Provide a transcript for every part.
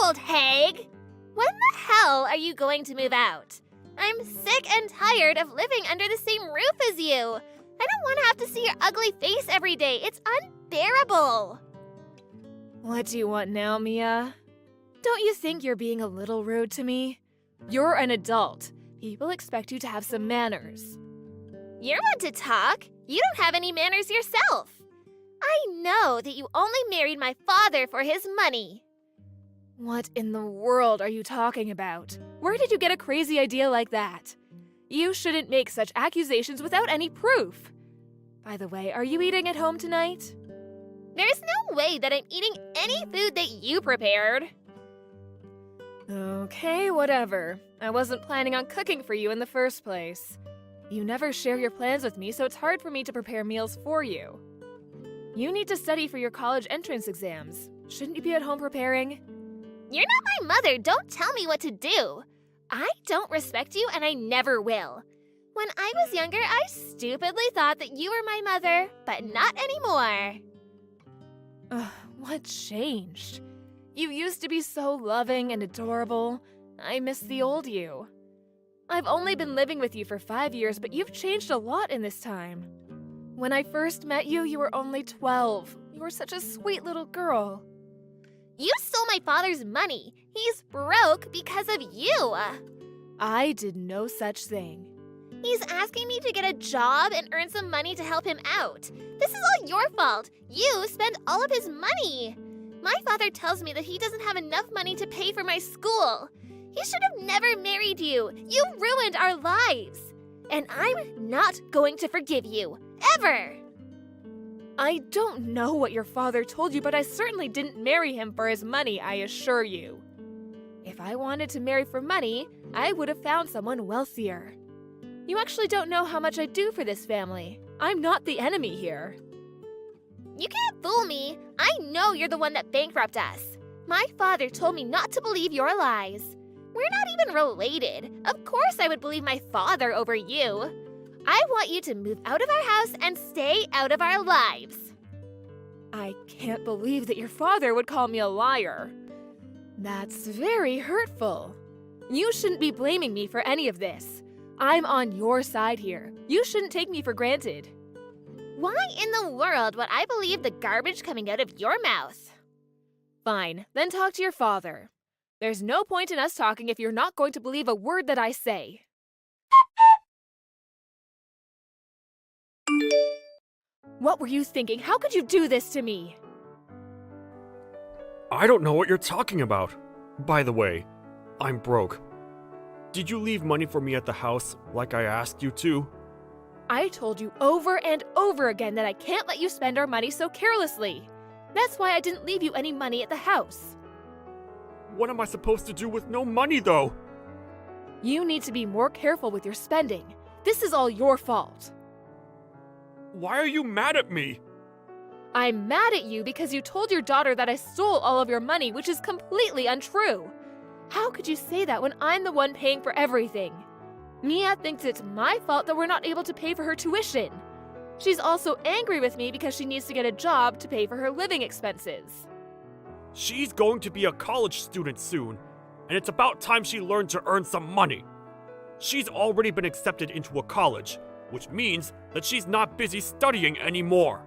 old hag! When the hell are you going to move out? I'm sick and tired of living under the same roof as you. I don't want to have to see your ugly face every day. It's unbearable. What do you want now, Mia? Don't you think you're being a little rude to me? You're an adult. People expect you to have some manners. You're one to talk. You don't have any manners yourself. I know that you only married my father for his money. What in the world are you talking about? Where did you get a crazy idea like that? You shouldn't make such accusations without any proof. By the way, are you eating at home tonight? There's no way that I'm eating any food that you prepared. Okay, whatever. I wasn't planning on cooking for you in the first place. You never share your plans with me, so it's hard for me to prepare meals for you. You need to study for your college entrance exams. Shouldn't you be at home preparing? You're not my mother. Don't tell me what to do. I don't respect you, and I never will. When I was younger, I stupidly thought that you were my mother, but not anymore. What changed? You used to be so loving and adorable. I miss the old you. I've only been living with you for 5 years, but you've changed a lot in this time. When I first met you, you were only 12. You were such a sweet little girl. You stole my father's money. He's broke because of you. I did no such thing. He's asking me to get a job and earn some money to help him out. This is all your fault. You spend all of his money. My father tells me that he doesn't have enough money to pay for my school. He should have never married you. You ruined our lives. And I'm not going to forgive you. Ever. I don't know what your father told you, but I certainly didn't marry him for his money, I assure you. If I wanted to marry for money, I would have found someone wealthier. You actually don't know how much I do for this family. I'm not the enemy here. You can't fool me. I know you're the one that bankrupted us. My father told me not to believe your lies. We're not even related. Of course I would believe my father over you. I want you to move out of our house and stay out of our lives. I can't believe that your father would call me a liar. That's very hurtful. You shouldn't be blaming me for any of this. I'm on your side here. You shouldn't take me for granted. Why in the world would I believe the garbage coming out of your mouth? Fine, then talk to your father. There's no point in us talking if you're not going to believe a word that I say. What were you thinking? How could you do this to me? I don't know what you're talking about. By the way, I'm broke. Did you leave money for me at the house like I asked you to? I told you over and over again that I can't let you spend our money so carelessly. That's why I didn't leave you any money at the house. What am I supposed to do with no money, though? You need to be more careful with your spending. This is all your fault. Why are you mad at me? I'm mad at you because you told your daughter that I stole all of your money, which is completely untrue. How could you say that when I'm the one paying for everything? Mia thinks it's my fault that we're not able to pay for her tuition. She's also angry with me because she needs to get a job to pay for her living expenses. She's going to be a college student soon, and it's about time she learned to earn some money. She's already been accepted into a college, which means that she's not busy studying anymore.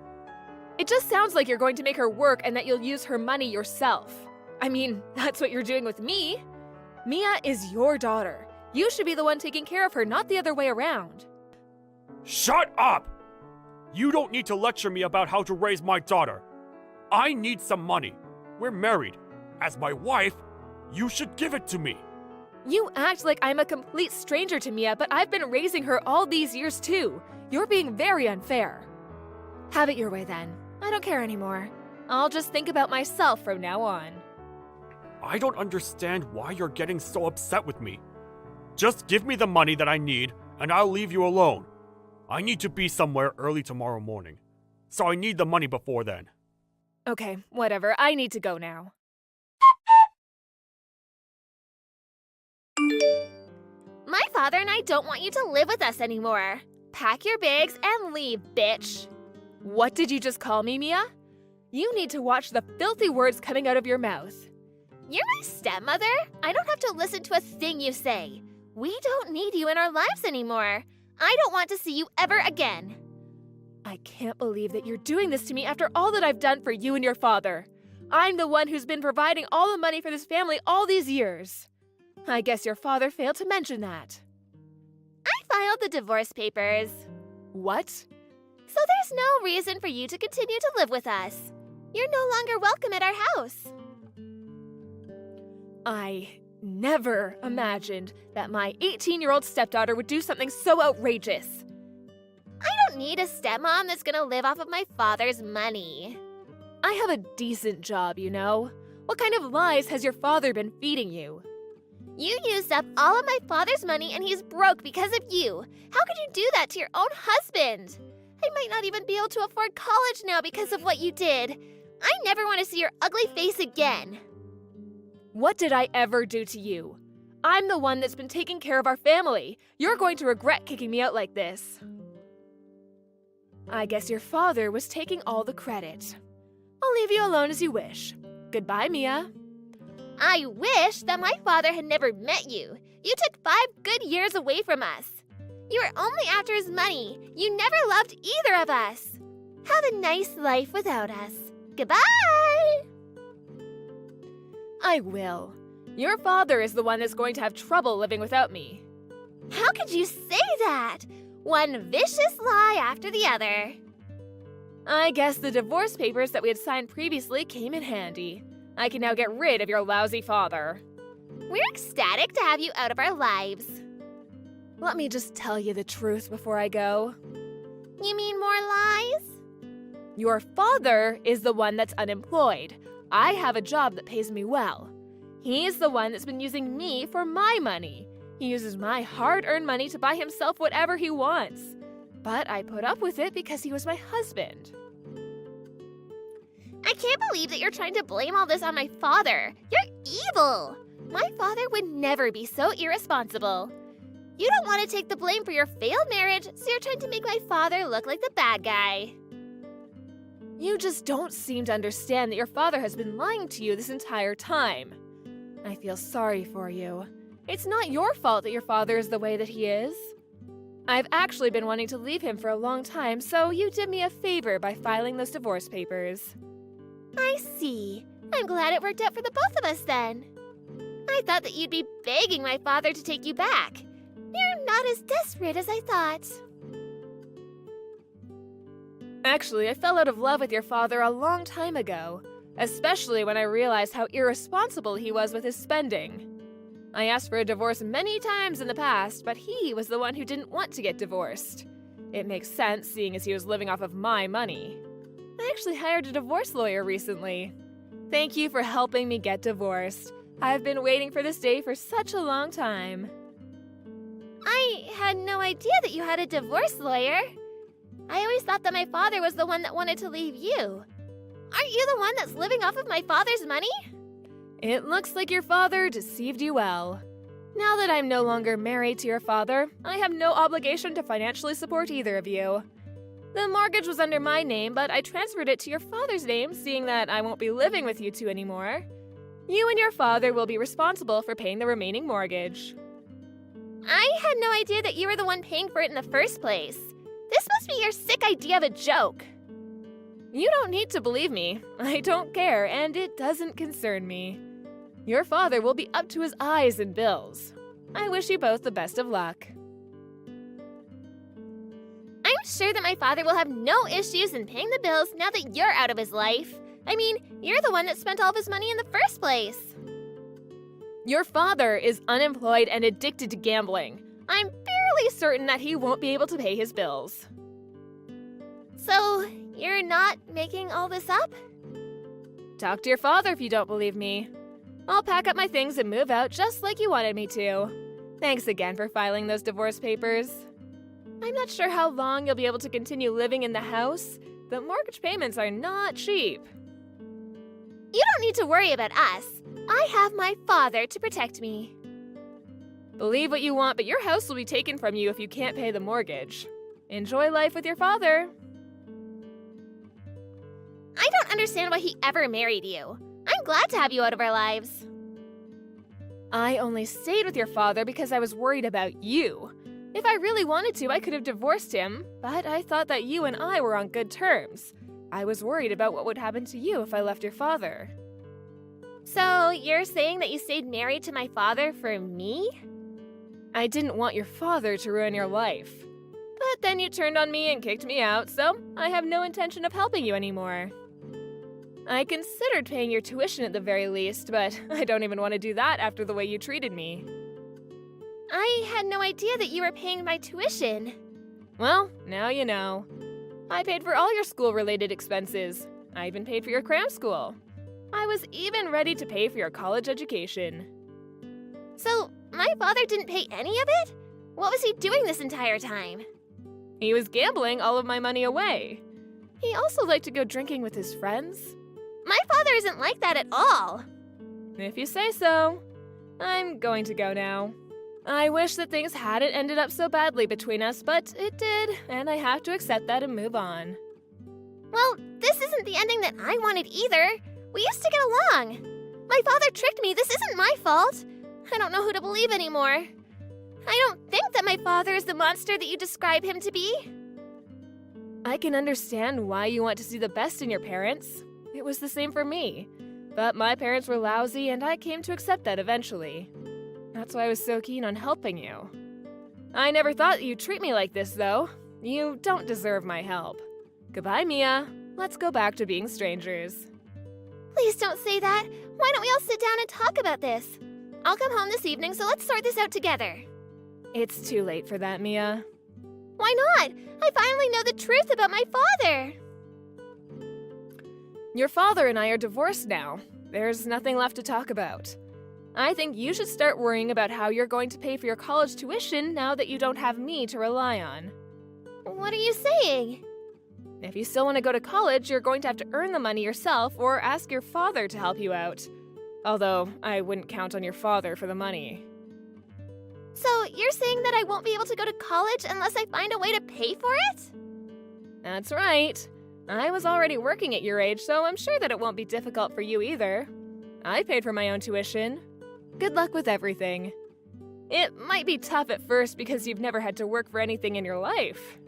It just sounds like you're going to make her work and that you'll use her money yourself. I mean, that's what you're doing with me. Mia is your daughter. You should be the one taking care of her, not the other way around. Shut up! You don't need to lecture me about how to raise my daughter. I need some money. We're married. As my wife, you should give it to me. You act like I'm a complete stranger to Mia, but I've been raising her all these years too. You're being very unfair. Have it your way then. I don't care anymore. I'll just think about myself from now on. I don't understand why you're getting so upset with me. Just give me the money that I need, and I'll leave you alone. I need to be somewhere early tomorrow morning, so I need the money before then. Okay, whatever. I need to go now. My father and I don't want you to live with us anymore. Pack your bags and leave, bitch. What did you just call me, Mia? You need to watch the filthy words coming out of your mouth. You're my stepmother. I don't have to listen to a thing you say. We don't need you in our lives anymore. I don't want to see you ever again. I can't believe that you're doing this to me after all that I've done for you and your father. I'm the one who's been providing all the money for this family all these years. I guess your father failed to mention that. I filed the divorce papers. What? So there's no reason for you to continue to live with us. You're no longer welcome at our house. I never imagined that my 18-year-old stepdaughter would do something so outrageous. I don't need a stepmom that's gonna live off of my father's money. I have a decent job, you know. What kind of lies has your father been feeding you? You used up all of my father's money and he's broke because of you. How could you do that to your own husband? I might not even be able to afford college now because of what you did. I never want to see your ugly face again. What did I ever do to you? I'm the one that's been taking care of our family. You're going to regret kicking me out like this. I guess your father was taking all the credit. I'll leave you alone as you wish. Goodbye, Mia. I wish that my father had never met you. You took 5 good years away from us. You were only after his money. You never loved either of us. Have a nice life without us. Goodbye! I will. Your father is the one that's going to have trouble living without me. How could you say that? One vicious lie after the other. I guess the divorce papers that we had signed previously came in handy. I can now get rid of your lousy father. We're ecstatic to have you out of our lives. Let me just tell you the truth before I go. You mean more lies? Your father is the one that's unemployed. I have a job that pays me well. He's the one that's been using me for my money. He uses my hard-earned money to buy himself whatever he wants. But I put up with it because he was my husband. I can't believe that you're trying to blame all this on my father. You're evil. My father would never be so irresponsible. You don't want to take the blame for your failed marriage, so you're trying to make my father look like the bad guy. You just don't seem to understand that your father has been lying to you this entire time. I feel sorry for you. It's not your fault that your father is the way that he is. I've actually been wanting to leave him for a long time, so you did me a favor by filing those divorce papers. I see. I'm glad it worked out for the both of us then. I thought that you'd be begging my father to take you back. You're not as desperate as I thought. Actually, I fell out of love with your father a long time ago, especially when I realized how irresponsible he was with his spending. I asked for a divorce many times in the past, but he was the one who didn't want to get divorced. It makes sense, seeing as he was living off of my money. I actually hired a divorce lawyer recently. Thank you for helping me get divorced. I've been waiting for this day for such a long time. I had no idea that you had a divorce lawyer. I always thought that my father was the one that wanted to leave you. Aren't you the one that's living off of my father's money? It looks like your father deceived you well. Now that I'm no longer married to your father, I have no obligation to financially support either of you. The mortgage was under my name, but I transferred it to your father's name, seeing that I won't be living with you two anymore. You and your father will be responsible for paying the remaining mortgage. I had no idea that you were the one paying for it in the first place. This must be your sick idea of a joke. You don't need to believe me. I don't care, and it doesn't concern me. Your father will be up to his eyes in bills. I wish you both the best of luck. I'm sure that my father will have no issues in paying the bills now that you're out of his life. I mean, you're the one that spent all of his money in the first place. Your father is unemployed and addicted to gambling. I'm fairly certain that he won't be able to pay his bills. So, you're not making all this up? Talk to your father if you don't believe me. I'll pack up my things and move out just like you wanted me to. Thanks again for filing those divorce papers. I'm not sure how long you'll be able to continue living in the house. The mortgage payments are not cheap. You don't need to worry about us. I have my father to protect me. Believe what you want, but your house will be taken from you if you can't pay the mortgage. Enjoy life with your father. I don't understand why he ever married you. I'm glad to have you out of our lives. I only stayed with your father because I was worried about you. If I really wanted to, I could have divorced him, but I thought that you and I were on good terms. I was worried about what would happen to you if I left your father. So, you're saying that you stayed married to my father for me? I didn't want your father to ruin your life. But then you turned on me and kicked me out, so I have no intention of helping you anymore. I considered paying your tuition at the very least, but I don't even want to do that after the way you treated me. I had no idea that you were paying my tuition. Well, now you know. I paid for all your school-related expenses. I even paid for your cram school. I was even ready to pay for your college education. So, my father didn't pay any of it? What was he doing this entire time? He was gambling all of my money away. He also liked to go drinking with his friends. My father isn't like that at all. If you say so. I'm going to go now. I wish that things hadn't ended up so badly between us, but it did, and I have to accept that and move on. Well, this isn't the ending that I wanted either. We used to get along. My father tricked me. This isn't my fault. I don't know who to believe anymore. I don't think that my father is the monster that you describe him to be. I can understand why you want to see the best in your parents. It was the same for me. But my parents were lousy, and I came to accept that eventually. That's why I was so keen on helping you. I never thought you'd treat me like this, though. You don't deserve my help. Goodbye, Mia. Let's go back to being strangers. Please don't say that. Why don't we all sit down and talk about this? I'll come home this evening, so let's sort this out together. It's too late for that, Mia. Why not? I finally know the truth about my father. Your father and I are divorced now. There's nothing left to talk about. I think you should start worrying about how you're going to pay for your college tuition now that you don't have me to rely on. What are you saying? If you still want to go to college, you're going to have to earn the money yourself or ask your father to help you out. Although, I wouldn't count on your father for the money. So, you're saying that I won't be able to go to college unless I find a way to pay for it? That's right. I was already working at your age, so I'm sure that it won't be difficult for you either. I paid for my own tuition. Good luck with everything. It might be tough at first because you've never had to work for anything in your life.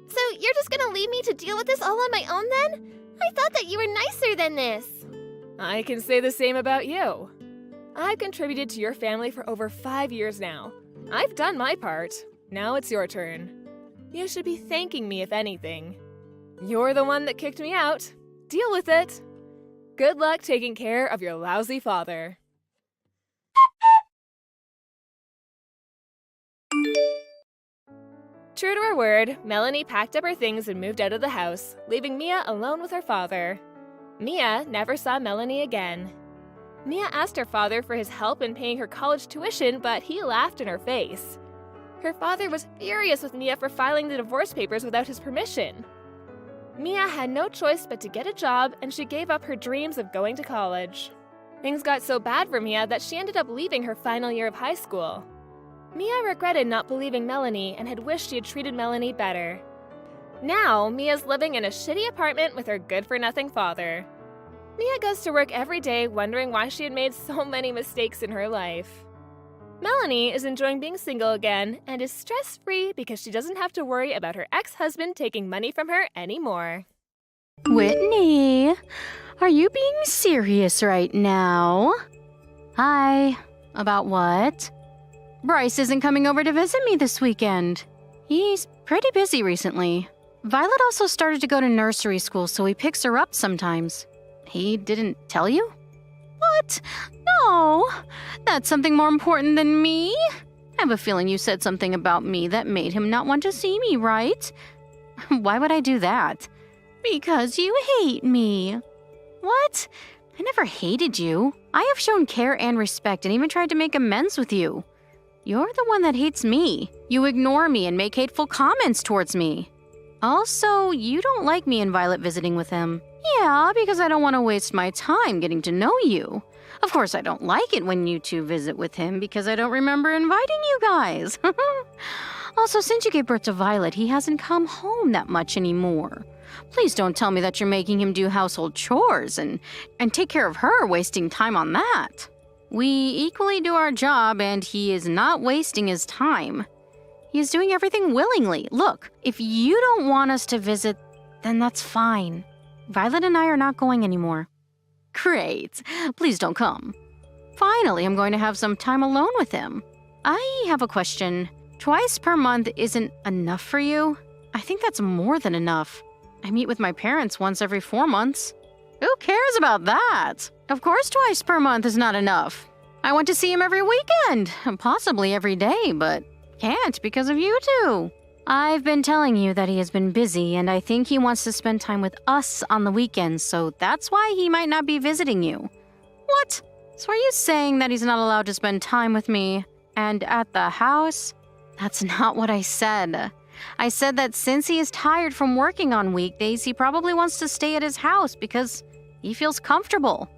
So you're just gonna leave me to deal with this all on my own then? I thought that you were nicer than this. I can say the same about you. I've contributed to your family for over 5 years now. I've done my part. Now it's your turn. You should be thanking me if anything. You're the one that kicked me out. Deal with it. Good luck taking care of your lousy father. True to her word, Melanie packed up her things and moved out of the house, leaving Mia alone with her father. Mia never saw Melanie again. Mia asked her father for his help in paying her college tuition, but he laughed in her face. Her father was furious with Mia for filing the divorce papers without his permission. Mia had no choice but to get a job, and she gave up her dreams of going to college. Things got so bad for Mia that she ended up leaving her final year of high school. Mia regretted not believing Melanie and had wished she had treated Melanie better. Now, Mia's living in a shitty apartment with her good-for-nothing father. Mia goes to work every day wondering why she had made so many mistakes in her life. Melanie is enjoying being single again and is stress-free because she doesn't have to worry about her ex-husband taking money from her anymore. Whitney, are you being serious right now? Hi. About what? Bryce isn't coming over to visit me this weekend. He's pretty busy recently. Violet also started to go to nursery school, so he picks her up sometimes. He didn't tell you? What? No. That's something more important than me. I have a feeling you said something about me that made him not want to see me, right? Why would I do that? Because you hate me. What? I never hated you. I have shown care and respect and even tried to make amends with you. You're the one that hates me. You ignore me and make hateful comments towards me. Also, you don't like me and Violet visiting with him. Yeah, because I don't want to waste my time getting to know you. Of course, I don't like it when you two visit with him because I don't remember inviting you guys. Also, since you gave birth to Violet, he hasn't come home that much anymore. Please don't tell me that you're making him do household chores and take care of her, wasting time on that. We equally do our job, and he is not wasting his time. He is doing everything willingly. Look, if you don't want us to visit, then that's fine. Violet and I are not going anymore. Great. Please don't come. Finally, I'm going to have some time alone with him. I have a question. Twice per month isn't enough for you? I think that's more than enough. I meet with my parents once every 4 months. Who cares about that? Of course twice per month is not enough. I want to see him every weekend, possibly every day, but can't because of you two. I've been telling you that he has been busy, and I think he wants to spend time with us on the weekends, so that's why he might not be visiting you. What? So are you saying that he's not allowed to spend time with me and at the house? That's not what I said. I said that since he is tired from working on weekdays, he probably wants to stay at his house because he feels comfortable.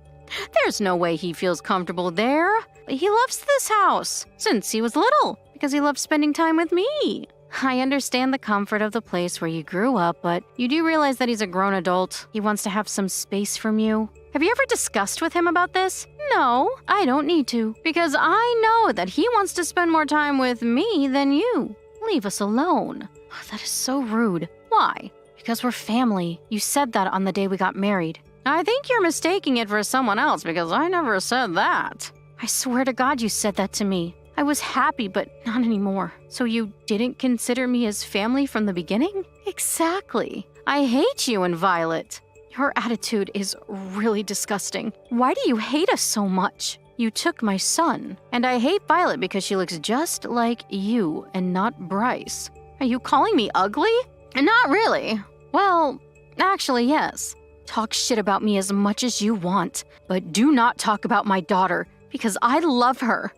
There's no way he feels comfortable there. He loves this house since he was little because he loves spending time with me. I understand the comfort of the place where you grew up, but you do realize that he's a grown adult. He wants to have some space from you. Have you ever discussed with him about this? No, I don't need to, because I know that he wants to spend more time with me than you. Leave us alone. Oh, that is so rude. Why? Because we're family. You said that on the day we got married. I think you're mistaking it for someone else because I never said that. I swear to God you said that to me. I was happy, but not anymore. So you didn't consider me as family from the beginning? Exactly. I hate you and Violet. Your attitude is really disgusting. Why do you hate us so much? You took my son. And I hate Violet because she looks just like you and not Bryce. Are you calling me ugly? Not really. Well, actually, yes. Talk shit about me as much as you want, but do not talk about my daughter because I love her.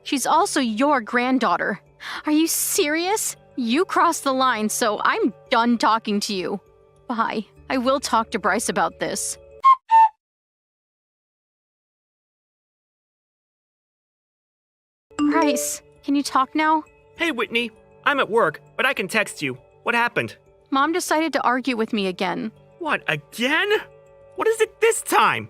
She's also your granddaughter. Are you serious? You crossed the line, so I'm done talking to you. Bye. I will talk to Bryce about this. Bryce, can you talk now? Hey, Whitney. I'm at work, but I can text you. What happened? Mom decided to argue with me again. What, again? What is it this time?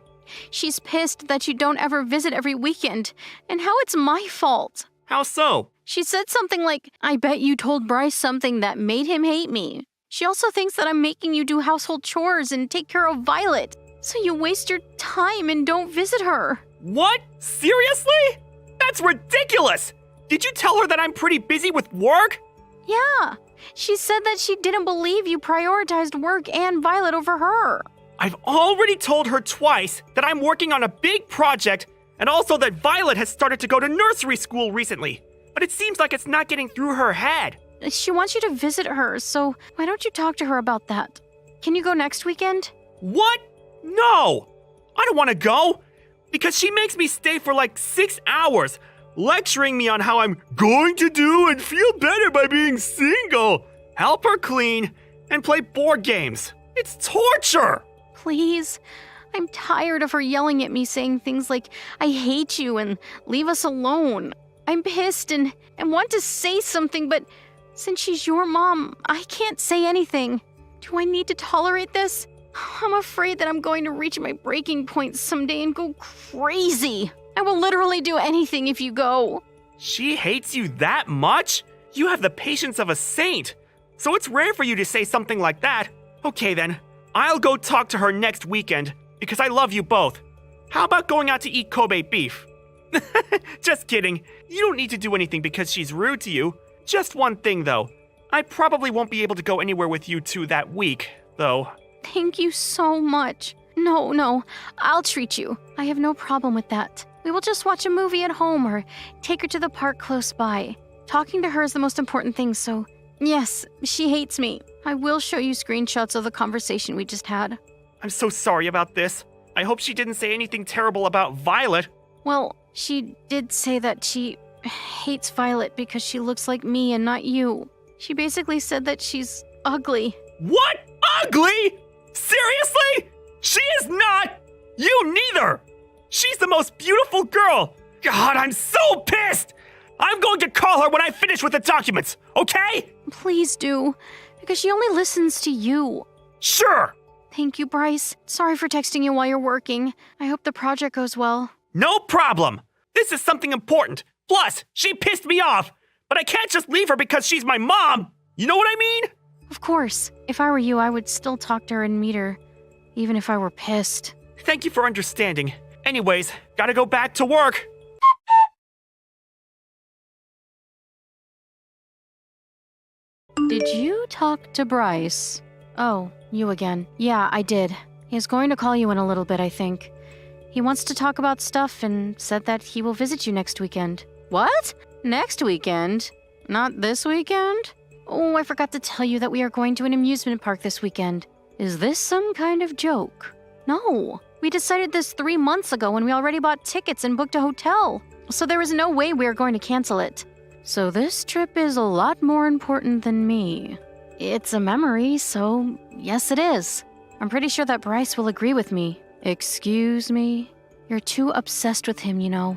She's pissed that you don't ever visit every weekend, and how it's my fault. How so? She said something like, I bet you told Bryce something that made him hate me. She also thinks that I'm making you do household chores and take care of Violet, so you waste your time and don't visit her. What? Seriously? That's ridiculous! Did you tell her that I'm pretty busy with work? Yeah. She said that she didn't believe you prioritized work and Violet over her. I've already told her twice that I'm working on a big project and also that Violet has started to go to nursery school recently. But it seems like it's not getting through her head. She wants you to visit her, so why don't you talk to her about that? Can you go next weekend? What? No! I don't want to go! Because she makes me stay for like 6 hours, lecturing me on how I'm going to do and feel better by being single, help her clean, and play board games. It's torture! Please. I'm tired of her yelling at me saying things like, I hate you and leave us alone. I'm pissed and want to say something, but since she's your mom, I can't say anything. Do I need to tolerate this? I'm afraid that I'm going to reach my breaking point someday and go crazy. I will literally do anything if you go. She hates you that much? You have the patience of a saint. So it's rare for you to say something like that. Okay then, I'll go talk to her next weekend because I love you both. How about going out to eat Kobe beef? Just kidding. You don't need to do anything because she's rude to you. Just one thing though. I probably won't be able to go anywhere with you two that week, though. Thank you so much. No, I'll treat you. I have no problem with that. We will just watch a movie at home or take her to the park close by. Talking to her is the most important thing, so yes, she hates me. I will show you screenshots of the conversation we just had. I'm so sorry about this. I hope she didn't say anything terrible about Violet. Well, she did say that she hates Violet because she looks like me and not you. She basically said that she's ugly. What? Ugly? Seriously? She is not! You neither! She's the most beautiful girl! God, I'm so pissed! I'm going to call her when I finish with the documents, okay? Please do, because she only listens to you. Sure! Thank you, Bryce. Sorry for texting you while you're working. I hope the project goes well. No problem! This is something important. Plus, she pissed me off. But I can't just leave her because she's my mom. You know what I mean? Of course. If I were you, I would still talk to her and meet her, even if I were pissed. Thank you for understanding. Anyways, gotta go back to work. Did you talk to Bryce? Oh, you again. Yeah, I did. He's going to call you in a little bit, I think. He wants to talk about stuff and said that he will visit you next weekend. What? Next weekend? Not this weekend? Oh, I forgot to tell you that we are going to an amusement park this weekend. Is this some kind of joke? No. We decided this 3 months ago and we already bought tickets and booked a hotel. So there is no way we are going to cancel it. So this trip is a lot more important than me. It's a memory, so yes it is. I'm pretty sure that Bryce will agree with me. Excuse me? You're too obsessed with him, you know.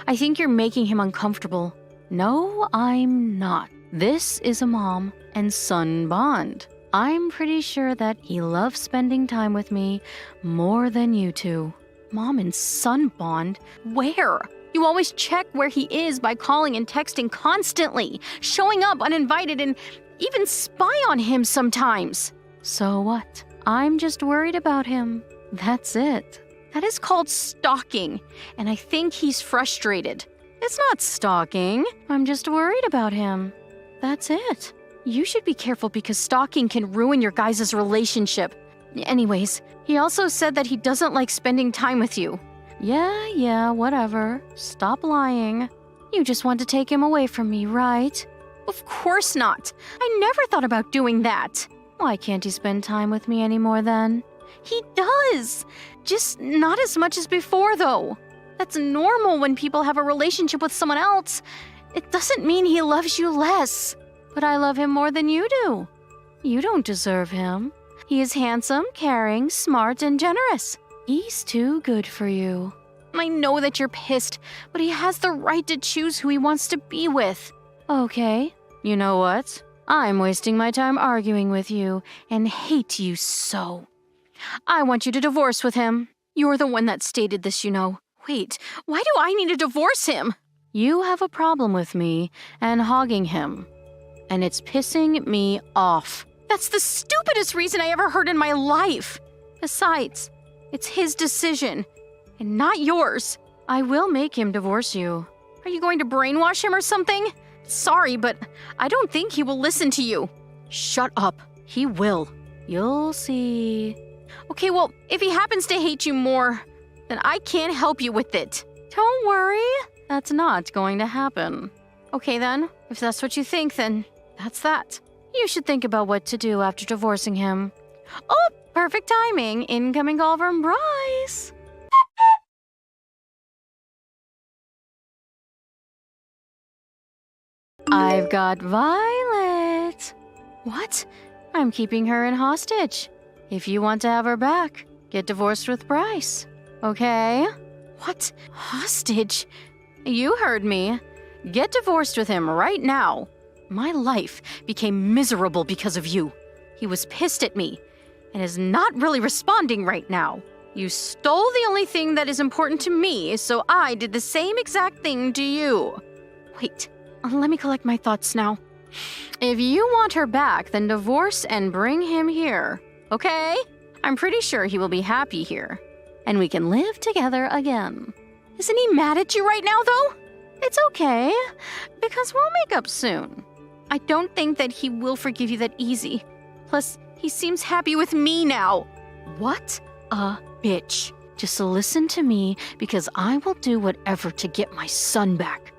I think you're making him uncomfortable. No, I'm not. This is a mom and son bond. I'm pretty sure that he loves spending time with me more than you two. Mom and son bond? Where? You always check where he is by calling and texting constantly, showing up uninvited, and even spy on him sometimes. So what? I'm just worried about him. That's it. That is called stalking, and I think he's frustrated. It's not stalking. I'm just worried about him. That's it. You should be careful because stalking can ruin your guys' relationship. Anyways, he also said that he doesn't like spending time with you. Yeah, whatever. Stop lying. You just want to take him away from me, right? Of course not. I never thought about doing that. Why can't he spend time with me anymore then? He does. Just not as much as before, though. That's normal when people have a relationship with someone else. It doesn't mean he loves you less. But I love him more than you do. You don't deserve him. He is handsome, caring, smart, and generous. He's too good for you. I know that you're pissed, but he has the right to choose who he wants to be with. Okay, you know what? I'm wasting my time arguing with you and hate you so. I want you to divorce with him. You're the one that stated this, you know. Wait, why do I need to divorce him? You have a problem with me and hogging him, and it's pissing me off. That's the stupidest reason I ever heard in my life. Besides, it's his decision, and not yours. I will make him divorce you. Are you going to brainwash him or something? Sorry, but I don't think he will listen to you. Shut up. He will. You'll see. Okay, well, if he happens to hate you more, then I can't help you with it. Don't worry. That's not going to happen. Okay then, if that's what you think, then that's that. You should think about what to do after divorcing him. Oh, perfect timing. Incoming call from Bryce. I've got Violet. What? I'm keeping her in hostage. If you want to have her back, get divorced with Bryce. Okay? What? Hostage? You heard me. Get divorced with him right now. My life became miserable because of you. He was pissed at me and is not really responding right now. You stole the only thing that is important to me, so I did the same exact thing to you. Wait, let me collect my thoughts now. If you want her back, then divorce and bring him here, okay? I'm pretty sure he will be happy here, and we can live together again. Isn't he mad at you right now, though? It's okay, because we'll make up soon. I don't think that he will forgive you that easy. Plus, he seems happy with me now. What a bitch. Just listen to me, because I will do whatever to get my son back.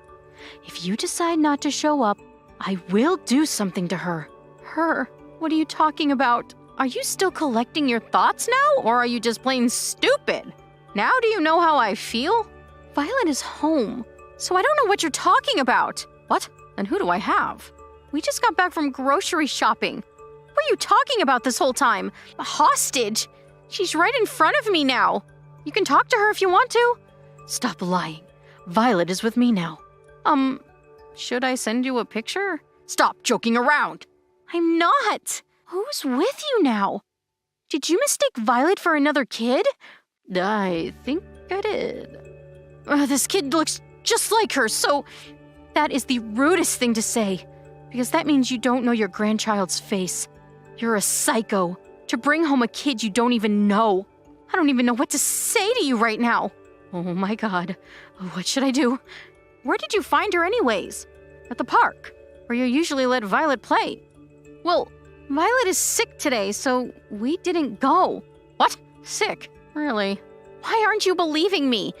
If you decide not to show up, I will do something to her. Her? What are you talking about? Are you still collecting your thoughts now, or are you just plain stupid? Now do you know how I feel? Violet is home, so I don't know what you're talking about. What? Then who do I have? We just got back from grocery shopping. What are you talking about this whole time? A hostage? She's right in front of me now. You can talk to her if you want to. Stop lying. Violet is with me now. Should I send you a picture? Stop joking around. I'm not. Who's with you now? Did you mistake Violet for another kid? I think I did. This kid looks just like her, so that is the rudest thing to say, because that means you don't know your grandchild's face. You're a psycho. To bring home a kid you don't even know. I don't even know what to say to you right now. Oh my god. What should I do? Where did you find her anyways? At the park, where you usually let Violet play. Well, Violet is sick today, so we didn't go. What? Sick? Really? Why aren't you believing me?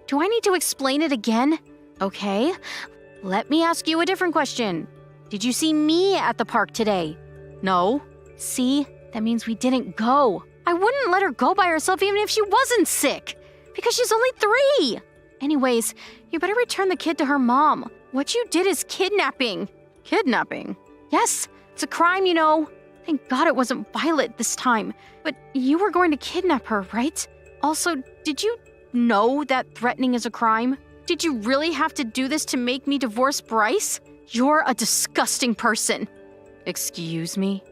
Do I need to explain it again? Okay, let me ask you a different question. Did you see me at the park today? No. See? That means we didn't go. I wouldn't let her go by herself even if she wasn't sick, because she's only 3. Anyways, you better return the kid to her mom. What you did is kidnapping. Kidnapping? Yes, it's a crime, you know. Thank God it wasn't Violet this time. But you were going to kidnap her, right? Also, did you know that threatening is a crime? Did you really have to do this to make me divorce Bryce? You're a disgusting person. Excuse me?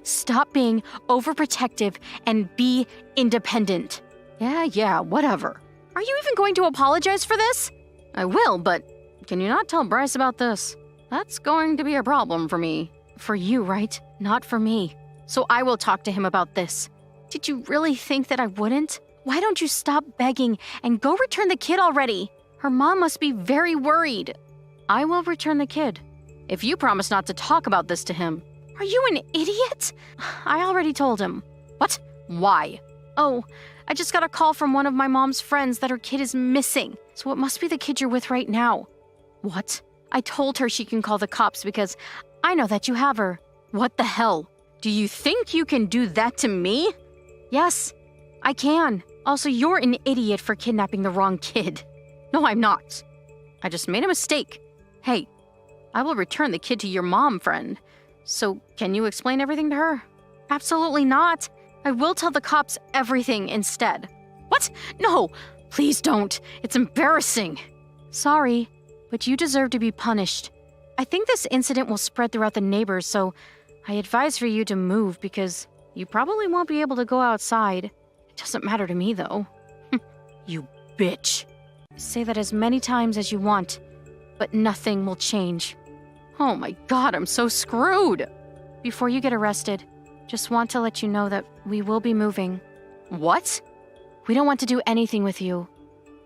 Stop being overprotective and be independent. Yeah, whatever. Are you even going to apologize for this? I will, but can you not tell Bryce about this? That's going to be a problem for me. For you, right? Not for me. So I will talk to him about this. Did you really think that I wouldn't? Why don't you stop begging and go return the kid already? Her mom must be very worried. I will return the kid, if you promise not to talk about this to him. Are you an idiot? I already told him. What? Why? Oh, I just got a call from one of my mom's friends that her kid is missing, so it must be the kid you're with right now. What? I told her she can call the cops because I know that you have her. What the hell? Do you think you can do that to me? Yes, I can. Also, you're an idiot for kidnapping the wrong kid. No, I'm not. I just made a mistake. Hey, I will return the kid to your mom, friend. So, can you explain everything to her? Absolutely not. I will tell the cops everything instead. What? No, please don't. It's embarrassing. Sorry, but you deserve to be punished. I think this incident will spread throughout the neighbors, so I advise for you to move because you probably won't be able to go outside. It doesn't matter to me, though. You bitch. Say that as many times as you want, but nothing will change. Oh my god, I'm so screwed. Before you get arrested, just want to let you know that we will be moving. What? We don't want to do anything with you.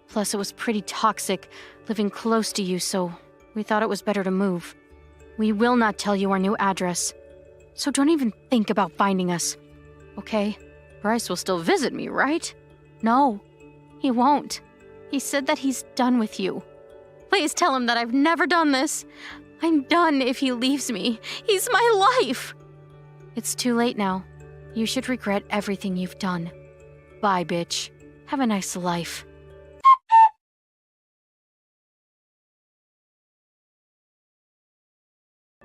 Plus, it was pretty toxic living close to you, so we thought it was better to move. We will not tell you our new address, so don't even think about finding us. Okay? Bryce will still visit me, right? No, he won't. He said that he's done with you. Please tell him that I've never done this. I'm done if he leaves me. He's my life. It's too late now. You should regret everything you've done. Bye, bitch. Have a nice life.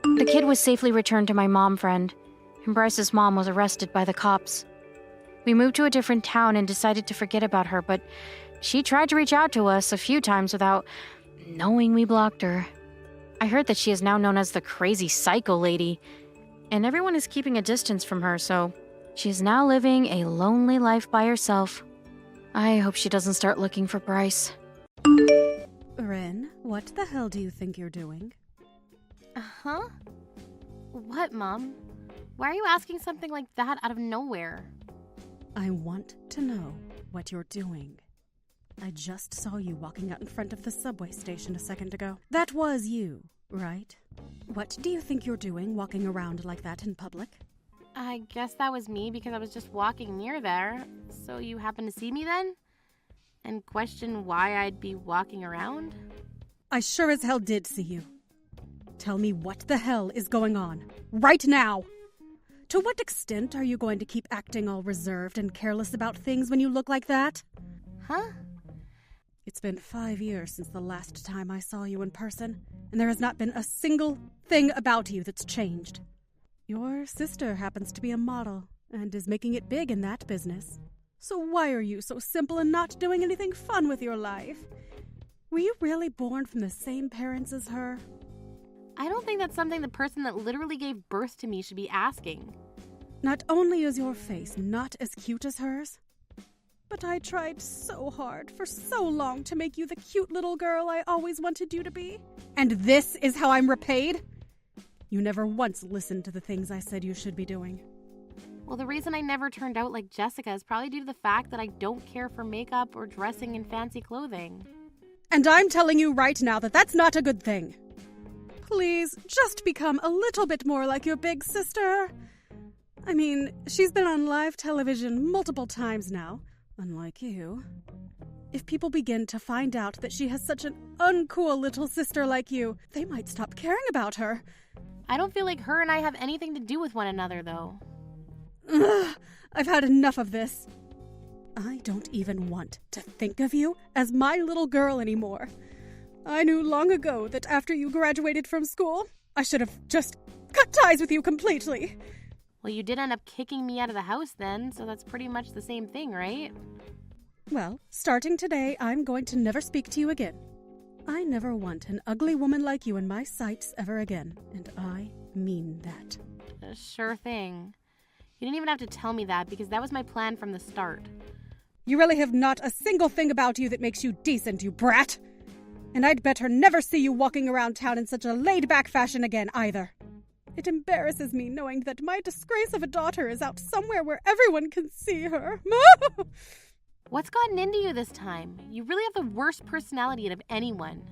The kid was safely returned to my mom friend, and Bryce's mom was arrested by the cops. We moved to a different town and decided to forget about her, but she tried to reach out to us a few times without knowing we blocked her. I heard that she is now known as the crazy psycho lady, and everyone is keeping a distance from her, so she is now living a lonely life by herself. I hope she doesn't start looking for Bryce. Ren, what the hell do you think you're doing? Huh? What, Mom? Why are you asking something like that out of nowhere? I want to know what you're doing. I just saw you walking out in front of the subway station a second ago. That was you, right? What do you think you're doing walking around like that in public? I guess that was me because I was just walking near there. So you happened to see me then? And question why I'd be walking around? I sure as hell did see you. Tell me what the hell is going on, right now! To what extent are you going to keep acting all reserved and careless about things when you look like that? Huh? It's been 5 years since the last time I saw you in person, and there has not been a single thing about you that's changed. Your sister happens to be a model, and is making it big in that business. So why are you so simple and not doing anything fun with your life? Were you really born from the same parents as her? I don't think that's something the person that literally gave birth to me should be asking. Not only is your face not as cute as hers, But I tried so hard for so long to make you the cute little girl I always wanted you to be. And this is how I'm repaid? You never once listened to the things I said you should be doing. Well, the reason I never turned out like Jessica is probably due to the fact that I don't care for makeup or dressing in fancy clothing. And I'm telling you right now that that's not a good thing. Please, just become a little bit more like your big sister. I mean, she's been on live television multiple times now, unlike you. If people begin to find out that she has such an uncool little sister like you, they might stop caring about her. I don't feel like her and I have anything to do with one another, though. Ugh, I've had enough of this. I don't even want to think of you as my little girl anymore. I knew long ago that after you graduated from school, I should have just cut ties with you completely. Well, you did end up kicking me out of the house then, so that's pretty much the same thing, right? Well, starting today, I'm going to never speak to you again. I never want an ugly woman like you in my sights ever again, and I mean that. Sure thing. You didn't even have to tell me that because that was my plan from the start. You really have not a single thing about you that makes you decent, you brat. And I'd better never see you walking around town in such a laid-back fashion again, either. It embarrasses me knowing that my disgrace of a daughter is out somewhere where everyone can see her. What's gotten into you this time? You really have the worst personality out of anyone.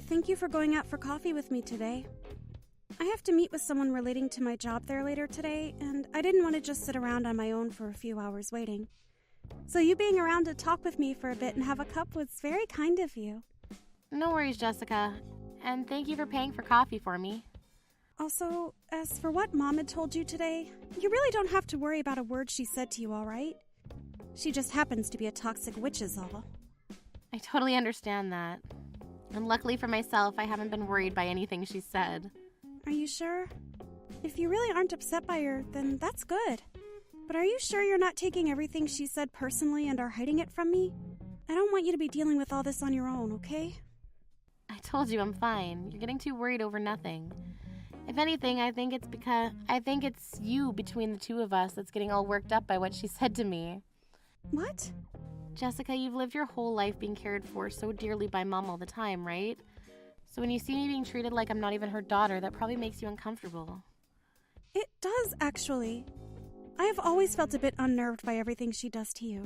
Thank you for going out for coffee with me today. I have to meet with someone relating to my job there later today, and I didn't want to just sit around on my own for a few hours waiting. So you being around to talk with me for a bit and have a cup was very kind of you. No worries, Jessica. And thank you for paying for coffee for me. Also, as for what Mom had told you today, you really don't have to worry about a word she said to you, all right? She just happens to be a toxic witch is all. I totally understand that. And luckily for myself, I haven't been worried by anything she said. Are you sure? If you really aren't upset by her, then that's good. But are you sure you're not taking everything she said personally and are hiding it from me? I don't want you to be dealing with all this on your own, okay? I told you I'm fine. You're getting too worried over nothing. If anything, I think it's you between the two of us that's getting all worked up by what she said to me. What? Jessica, you've lived your whole life being cared for so dearly by Mom all the time, right? So when you see me being treated like I'm not even her daughter, that probably makes you uncomfortable. It does, actually. I have always felt a bit unnerved by everything she does to you.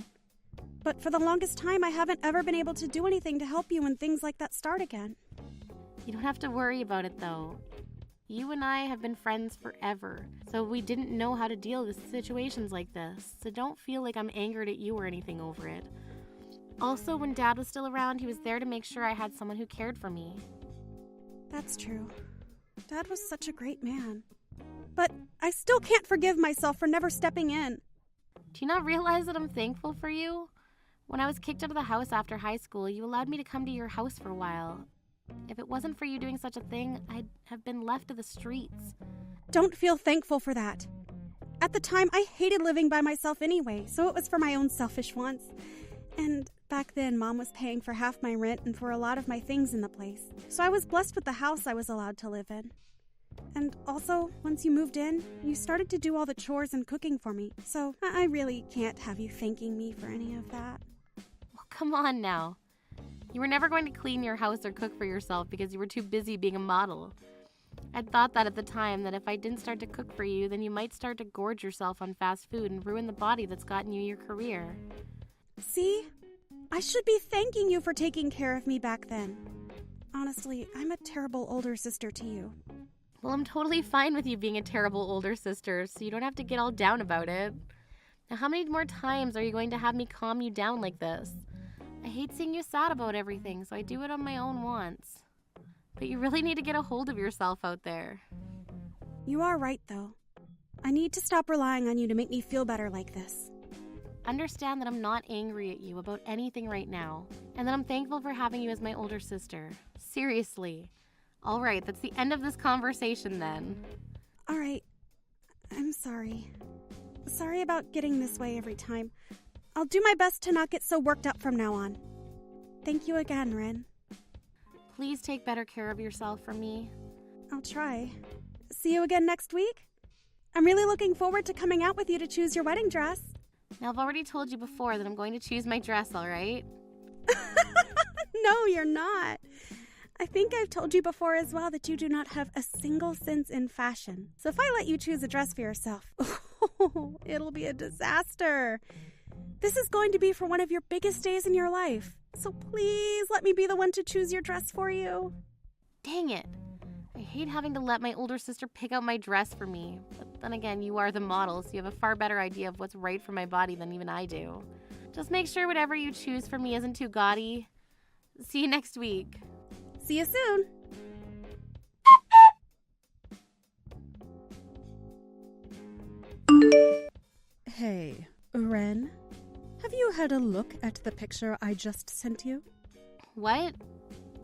But for the longest time, I haven't ever been able to do anything to help you when things like that start again. You don't have to worry about it, though. You and I have been friends forever, so we didn't know how to deal with situations like this, so don't feel like I'm angered at you or anything over it. Also, when Dad was still around, he was there to make sure I had someone who cared for me. That's true. Dad was such a great man. But I still can't forgive myself for never stepping in. Do you not realize that I'm thankful for you? When I was kicked out of the house after high school, you allowed me to come to your house for a while. If it wasn't for you doing such a thing, I'd have been left to the streets. Don't feel thankful for that. At the time, I hated living by myself anyway, so it was for my own selfish wants. And back then, Mom was paying for half my rent and for a lot of my things in the place. So I was blessed with the house I was allowed to live in. And also, once you moved in, you started to do all the chores and cooking for me. So I really can't have you thanking me for any of that. Well, come on now. You were never going to clean your house or cook for yourself because you were too busy being a model. I'd thought that at the time, that if I didn't start to cook for you, then you might start to gorge yourself on fast food and ruin the body that's gotten you your career. See? I should be thanking you for taking care of me back then. Honestly, I'm a terrible older sister to you. Well, I'm totally fine with you being a terrible older sister, so you don't have to get all down about it. Now, how many more times are you going to have me calm you down like this? I hate seeing you sad about everything, so I do it on my own wants. But you really need to get a hold of yourself out there. You are right, though. I need to stop relying on you to make me feel better like this. Understand that I'm not angry at you about anything right now, and that I'm thankful for having you as my older sister. Seriously. All right, that's the end of this conversation then. All right. I'm sorry. Sorry about getting this way every time. I'll do my best to not get so worked up from now on. Thank you again, Ren. Please take better care of yourself for me. I'll try. see you again next week. I'm really looking forward to coming out with you to choose your wedding dress. Now, I've already told you before that I'm going to choose my dress, all right? No, you're not. I think I've told you before as well that you do not have a single sense in fashion. So if I let you choose a dress for yourself, it'll be a disaster. This is going to be for one of your biggest days in your life. So please let me be the one to choose your dress for you. Dang it. I hate having to let my older sister pick out my dress for me. But then again, you are the model, so you have a far better idea of what's right for my body than even I do. Just make sure whatever you choose for me isn't too gaudy. See you next week. See you soon. Hey, Ren, have you had a look at the picture I just sent you? What?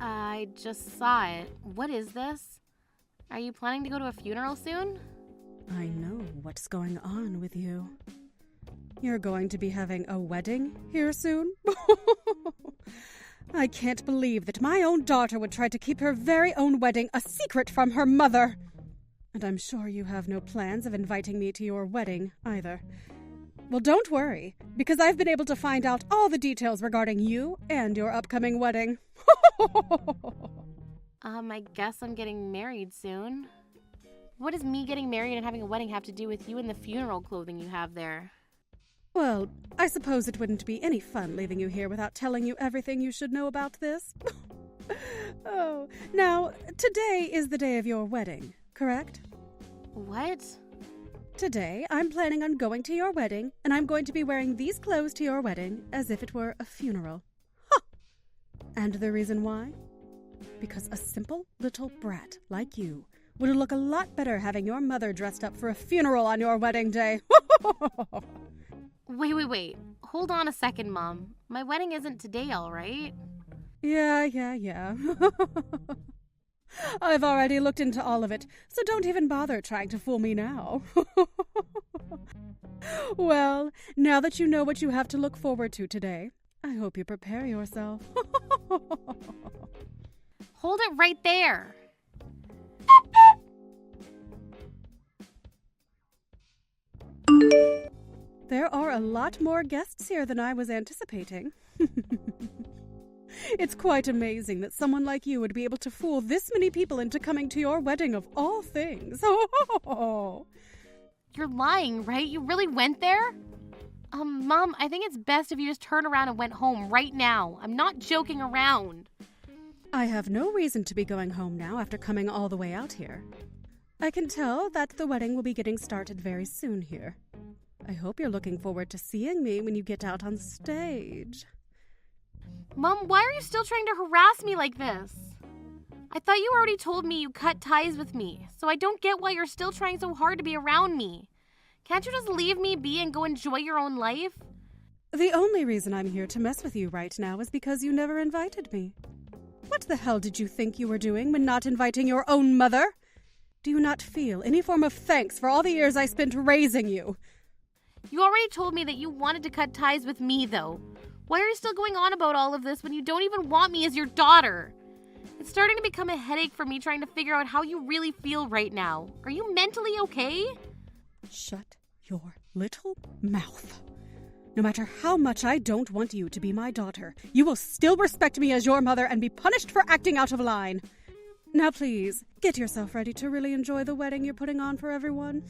I just saw it. What is this? Are you planning to go to a funeral soon? I know what's going on with you. You're going to be having a wedding here soon? I can't believe that my own daughter would try to keep her very own wedding a secret from her mother. And I'm sure you have no plans of inviting me to your wedding either. Well, don't worry, because I've been able to find out all the details regarding you and your upcoming wedding. I guess I'm getting married soon. What does me getting married and having a wedding have to do with you and the funeral clothing you have there? Well, I suppose it wouldn't be any fun leaving you here without telling you everything you should know about this. Oh, now, today is the day of your wedding, correct? What? Today, I'm planning on going to your wedding, and I'm going to be wearing these clothes to your wedding as if it were a funeral. Huh! And the reason why? Because a simple little brat like you would look a lot better having your mother dressed up for a funeral on your wedding day. Wait. Hold on a second, Mom. My wedding isn't today, all right? Yeah. I've already looked into all of it, so don't even bother trying to fool me now. Well, now that you know what you have to look forward to today, I hope you prepare yourself. Hold it right there. There are a lot more guests here than I was anticipating. It's quite amazing that someone like you would be able to fool this many people into coming to your wedding of all things. You're lying, right? You really went there? Mom, I think it's best if you just turn around and went home right now. I'm not joking around. I have no reason to be going home now after coming all the way out here. I can tell that the wedding will be getting started very soon here. I hope you're looking forward to seeing me when you get out on stage. Mom, why are you still trying to harass me like this? I thought you already told me you cut ties with me, so I don't get why you're still trying so hard to be around me. Can't you just leave me be and go enjoy your own life? The only reason I'm here to mess with you right now is because you never invited me. What the hell did you think you were doing when not inviting your own mother? Do you not feel any form of thanks for all the years I spent raising you? You already told me that you wanted to cut ties with me, though. Why are you still going on about all of this when you don't even want me as your daughter? It's starting to become a headache for me trying to figure out how you really feel right now. Are you mentally okay? Shut your little mouth. No matter how much I don't want you to be my daughter, you will still respect me as your mother and be punished for acting out of line. Now please, get yourself ready to really enjoy the wedding you're putting on for everyone.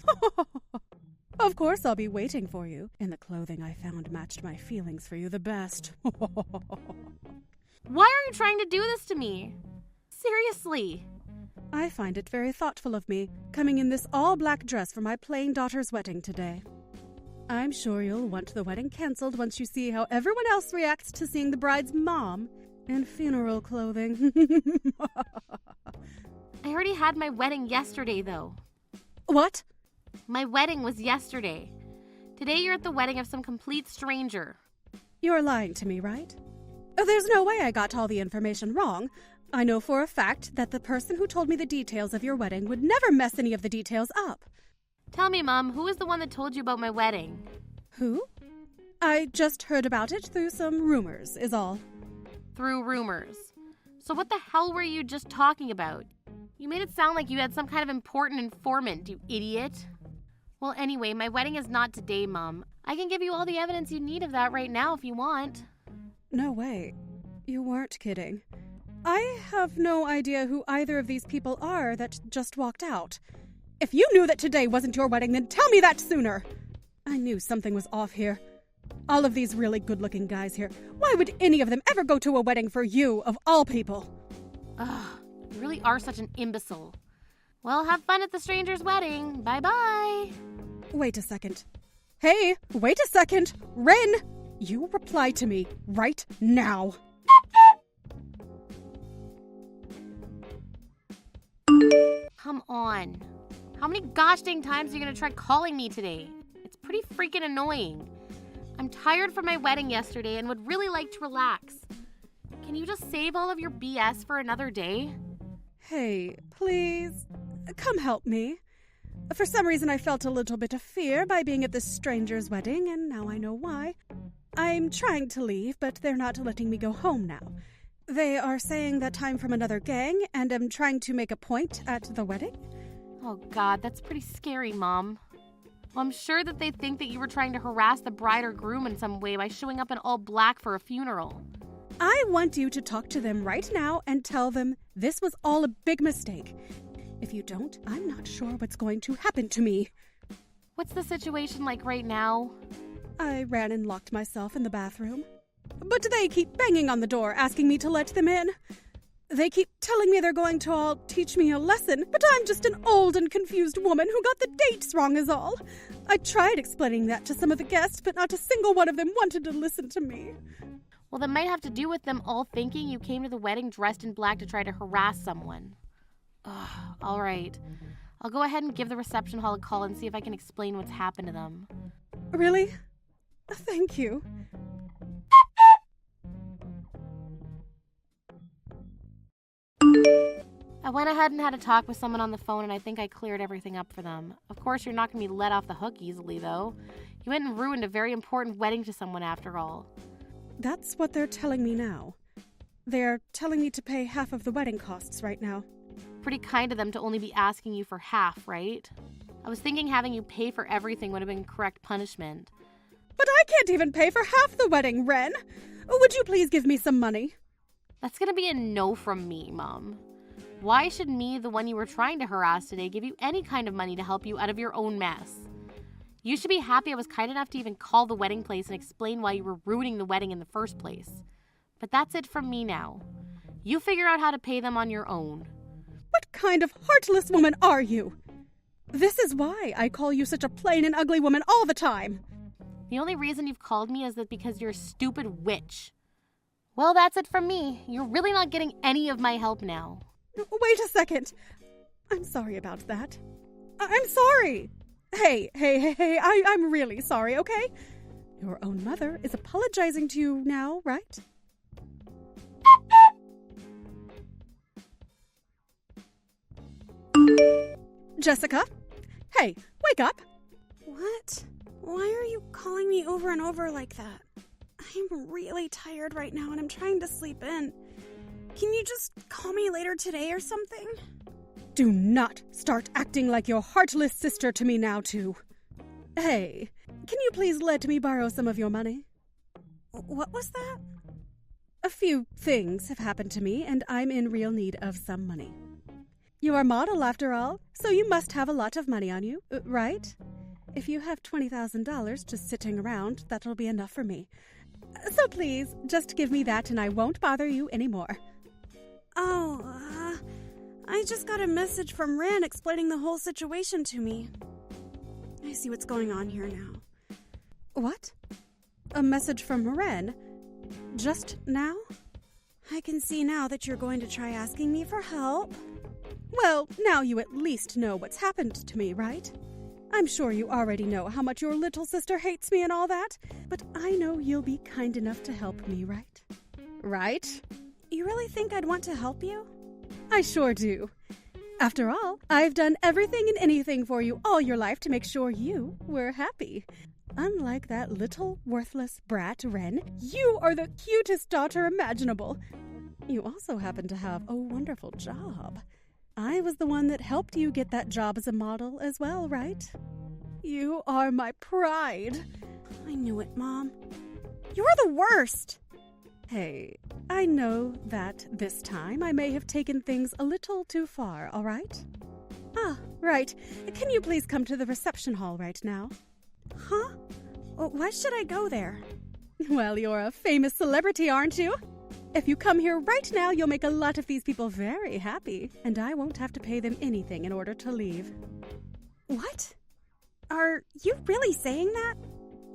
Of course I'll be waiting for you, and the clothing I found matched my feelings for you the best. Why are you trying to do this to me? Seriously. I find it very thoughtful of me, coming in this all-black dress for my plain daughter's wedding today. I'm sure you'll want the wedding cancelled once you see how everyone else reacts to seeing the bride's mom in funeral clothing. I already had my wedding yesterday, though. What? My wedding was yesterday. Today you're at the wedding of some complete stranger. You're lying to me, right? There's no way I got all the information wrong. I know for a fact that the person who told me the details of your wedding would never mess any of the details up. Tell me, Mom, who is the one that told you about my wedding? Who? I just heard about it through some rumors, is all. Through rumors. So what the hell were you just talking about? You made it sound like you had some kind of important informant, you idiot. Well, anyway, my wedding is not today, Mom. I can give you all the evidence you need of that right now if you want. No way. You weren't kidding. I have no idea who either of these people are that just walked out. If you knew that today wasn't your wedding, then tell me that sooner. I knew something was off here. All of these really good-looking guys here. Why would any of them ever go to a wedding for you, of all people? Ugh, you really are such an imbecile. Well, have fun at the stranger's wedding. Bye-bye. Wait a second. Hey, wait a second. Ren, you reply to me right now. Come on. How many gosh dang times are you going to try calling me today? It's pretty freaking annoying. I'm tired from my wedding yesterday and would really like to relax. Can you just save all of your BS for another day? Hey, please, come help me. For some reason, I felt a little bit of fear by being at this stranger's wedding, and now I know why. I'm trying to leave, but they're not letting me go home now. They are saying that I'm from another gang, and am trying to make a point at the wedding. Oh God, that's pretty scary, Mom. Well, I'm sure that they think that you were trying to harass the bride or groom in some way by showing up in all black for a funeral. I want you to talk to them right now and tell them this was all a big mistake. If you don't, I'm not sure what's going to happen to me. What's the situation like right now? I ran and locked myself in the bathroom. But they keep banging on the door, asking me to let them in. They keep telling me they're going to all teach me a lesson, but I'm just an old and confused woman who got the dates wrong is all. I tried explaining that to some of the guests, but not a single one of them wanted to listen to me. Well, that might have to do with them all thinking you came to the wedding dressed in black to try to harass someone. Ugh, all right. I'll go ahead and give the reception hall a call and see if I can explain what's happened to them. Really? Thank you. I went ahead and had a talk with someone on the phone, and I think I cleared everything up for them. Of course, you're not going to be let off the hook easily, though. You went and ruined a very important wedding to someone after all. That's what they're telling me now. They're telling me to pay half of the wedding costs right now. Pretty kind of them to only be asking you for half, right? I was thinking having you pay for everything would have been correct punishment. But I can't even pay for half the wedding, Ren. Would you please give me some money? That's gonna be a no from me, Mom. Why should me, the one you were trying to harass today, give you any kind of money to help you out of your own mess? You should be happy I was kind enough to even call the wedding place and explain why you were ruining the wedding in the first place. But that's it from me now. You figure out how to pay them on your own. What kind of heartless woman are you? This is why I call you such a plain and ugly woman all the time. The only reason you've called me is that because you're a stupid witch. Well, that's it from me. You're really not getting any of my help now. Wait a second. I'm sorry about that. I'm sorry. Hey, I'm really sorry, okay? Your own mother is apologizing to you now, right? Jessica? Hey, wake up! What? Why are you calling me over and over like that? I'm really tired right now and I'm trying to sleep in. Can you just call me later today or something? Do not start acting like your heartless sister to me now, too. Hey, can you please let me borrow some of your money? What was that? A few things have happened to me, and I'm in real need of some money. You're a model, after all, so you must have a lot of money on you, right? If you have $20,000 just sitting around, that'll be enough for me. So please, just give me that and I won't bother you anymore. Oh, I just got a message from Ren explaining the whole situation to me. I see what's going on here now. What? A message from Ren? Just now? I can see now that you're going to try asking me for help. Well, now you at least know what's happened to me, right? I'm sure you already know how much your little sister hates me and all that, but I know you'll be kind enough to help me, right? Right? You really think I'd want to help you? I sure do. After all, I've done everything and anything for you all your life to make sure you were happy. Unlike that little worthless brat, Ren, you are the cutest daughter imaginable. You also happen to have a wonderful job. I was the one that helped you get that job as a model as well, right? You are my pride. I knew it, Mom. You're the worst. Hey, I know that this time I may have taken things a little too far, all right? Ah, right. Can you please come to the reception hall right now? Huh? Why should I go there? Well, you're a famous celebrity, aren't you? If you come here right now, you'll make a lot of these people very happy, and I won't have to pay them anything in order to leave. What? Are you really saying that?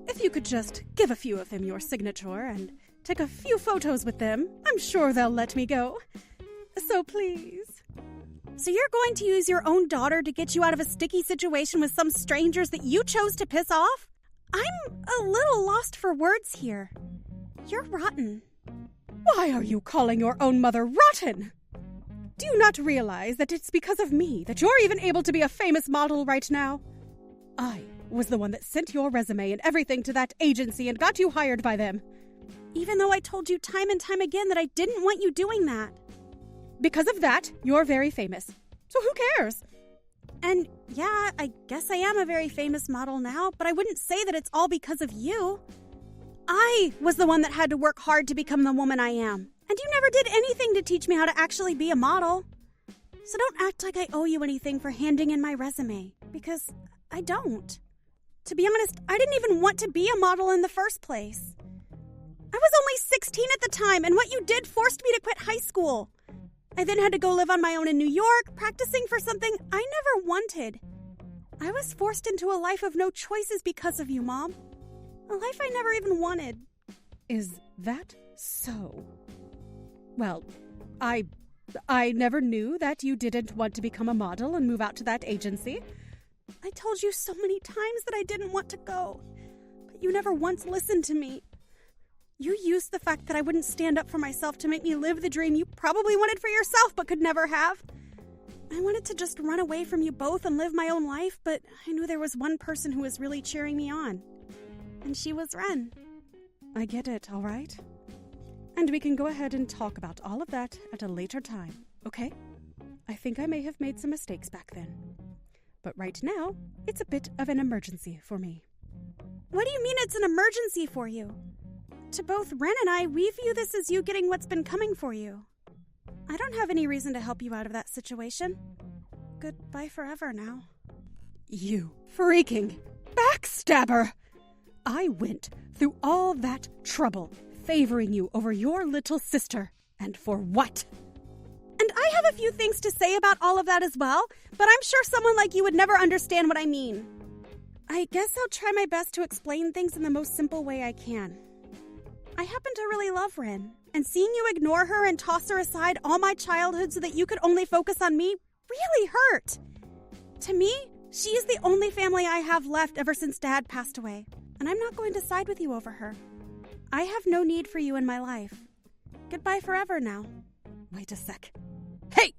If you could just give a few of them your signature and take a few photos with them, I'm sure they'll let me go. So please. So you're going to use your own daughter to get you out of a sticky situation with some strangers that you chose to piss off? I'm a little lost for words here. You're rotten. Why are you calling your own mother rotten? Do you not realize that it's because of me that you're even able to be a famous model right now? I was the one that sent your resume and everything to that agency and got you hired by them. Even though I told you time and time again that I didn't want you doing that. Because of that, you're very famous. So who cares? And yeah, I guess I am a very famous model now, but I wouldn't say that it's all because of you. I was the one that had to work hard to become the woman I am. And you never did anything to teach me how to actually be a model. So don't act like I owe you anything for handing in my resume, because I don't. To be honest, I didn't even want to be a model in the first place. I was only 16 at the time, and what you did forced me to quit high school. I then had to go live on my own in New York, practicing for something I never wanted. I was forced into a life of no choices because of you, Mom. A life I never even wanted. Is that so? Well, I never knew that you didn't want to become a model and move out to that agency. I told you so many times that I didn't want to go, but you never once listened to me. You used the fact that I wouldn't stand up for myself to make me live the dream you probably wanted for yourself but could never have. I wanted to just run away from you both and live my own life, but I knew there was one person who was really cheering me on. And she was Ren. I get it, all right? And we can go ahead and talk about all of that at a later time, okay? I think I may have made some mistakes back then. But right now, it's a bit of an emergency for me. What do you mean it's an emergency for you? To both Ren and I, we view this as you getting what's been coming for you. I don't have any reason to help you out of that situation. Goodbye forever now. You freaking backstabber! I went through all that trouble, favoring you over your little sister. And for what? And I have a few things to say about all of that as well, but I'm sure someone like you would never understand what I mean. I guess I'll try my best to explain things in the most simple way I can. I happen to really love Ren, and seeing you ignore her and toss her aside all my childhood so that you could only focus on me really hurt. To me, she is the only family I have left ever since Dad passed away, and I'm not going to side with you over her. I have no need for you in my life. Goodbye forever now. Wait a sec. Hey!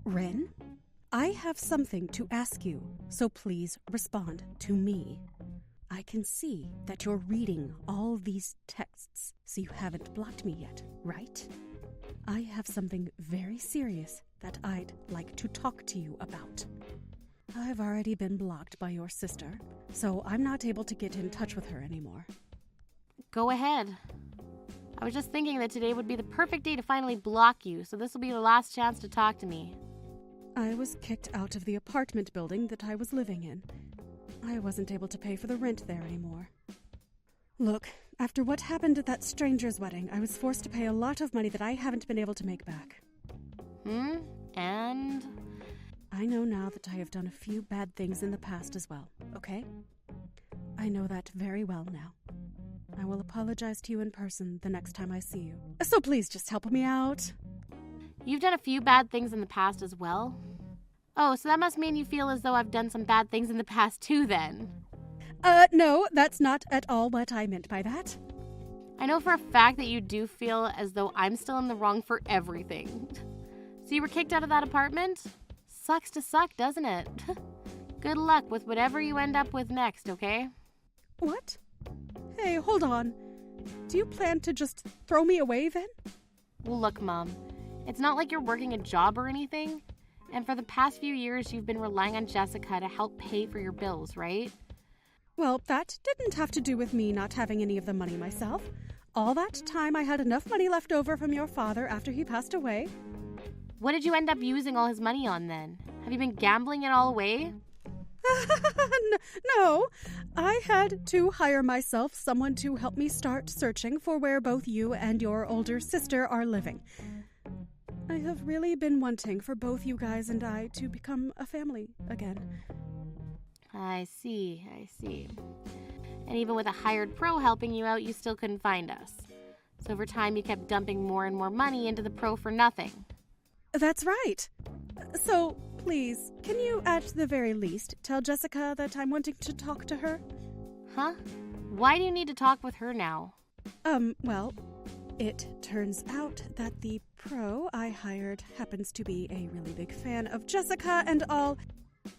Ren, I have something to ask you, so please respond to me. I can see that you're reading all these texts, so you haven't blocked me yet, right? I have something very serious that I'd like to talk to you about. I've already been blocked by your sister, so I'm not able to get in touch with her anymore. Go ahead. I was just thinking that today would be the perfect day to finally block you, so this will be the last chance to talk to me. I was kicked out of the apartment building that I was living in. I wasn't able to pay for the rent there anymore. Look, after what happened at that stranger's wedding, I was forced to pay a lot of money that I haven't been able to make back. And? I know now that I have done a few bad things in the past as well, okay? I know that very well now. I will apologize to you in person the next time I see you. So please just help me out. You've done a few bad things in the past as well? Oh, so that must mean you feel as though I've done some bad things in the past too, then. No, that's not at all what I meant by that. I know for a fact that you do feel as though I'm still in the wrong for everything. So you were kicked out of that apartment? Sucks to suck, doesn't it? Good luck with whatever you end up with next, okay? What? Hey, hold on. Do you plan to just throw me away then? Well, look, Mom, it's not like you're working a job or anything. And for the past few years, you've been relying on Jessica to help pay for your bills, right? Well, that didn't have to do with me not having any of the money myself. All that time I had enough money left over from your father after he passed away. What did you end up using all his money on then? Have you been gambling it all away? No, I had to hire myself someone to help me start searching for where both you and your older sister are living. I have really been wanting for both you guys and I to become a family again. I see. And even with a hired pro helping you out, you still couldn't find us. So over time, you kept dumping more and more money into the pro for nothing. That's right. So, please, can you at the very least tell Jessica that I'm wanting to talk to her? Huh? Why do you need to talk with her now? Well, it turns out that the pro I hired happens to be a really big fan of Jessica and all.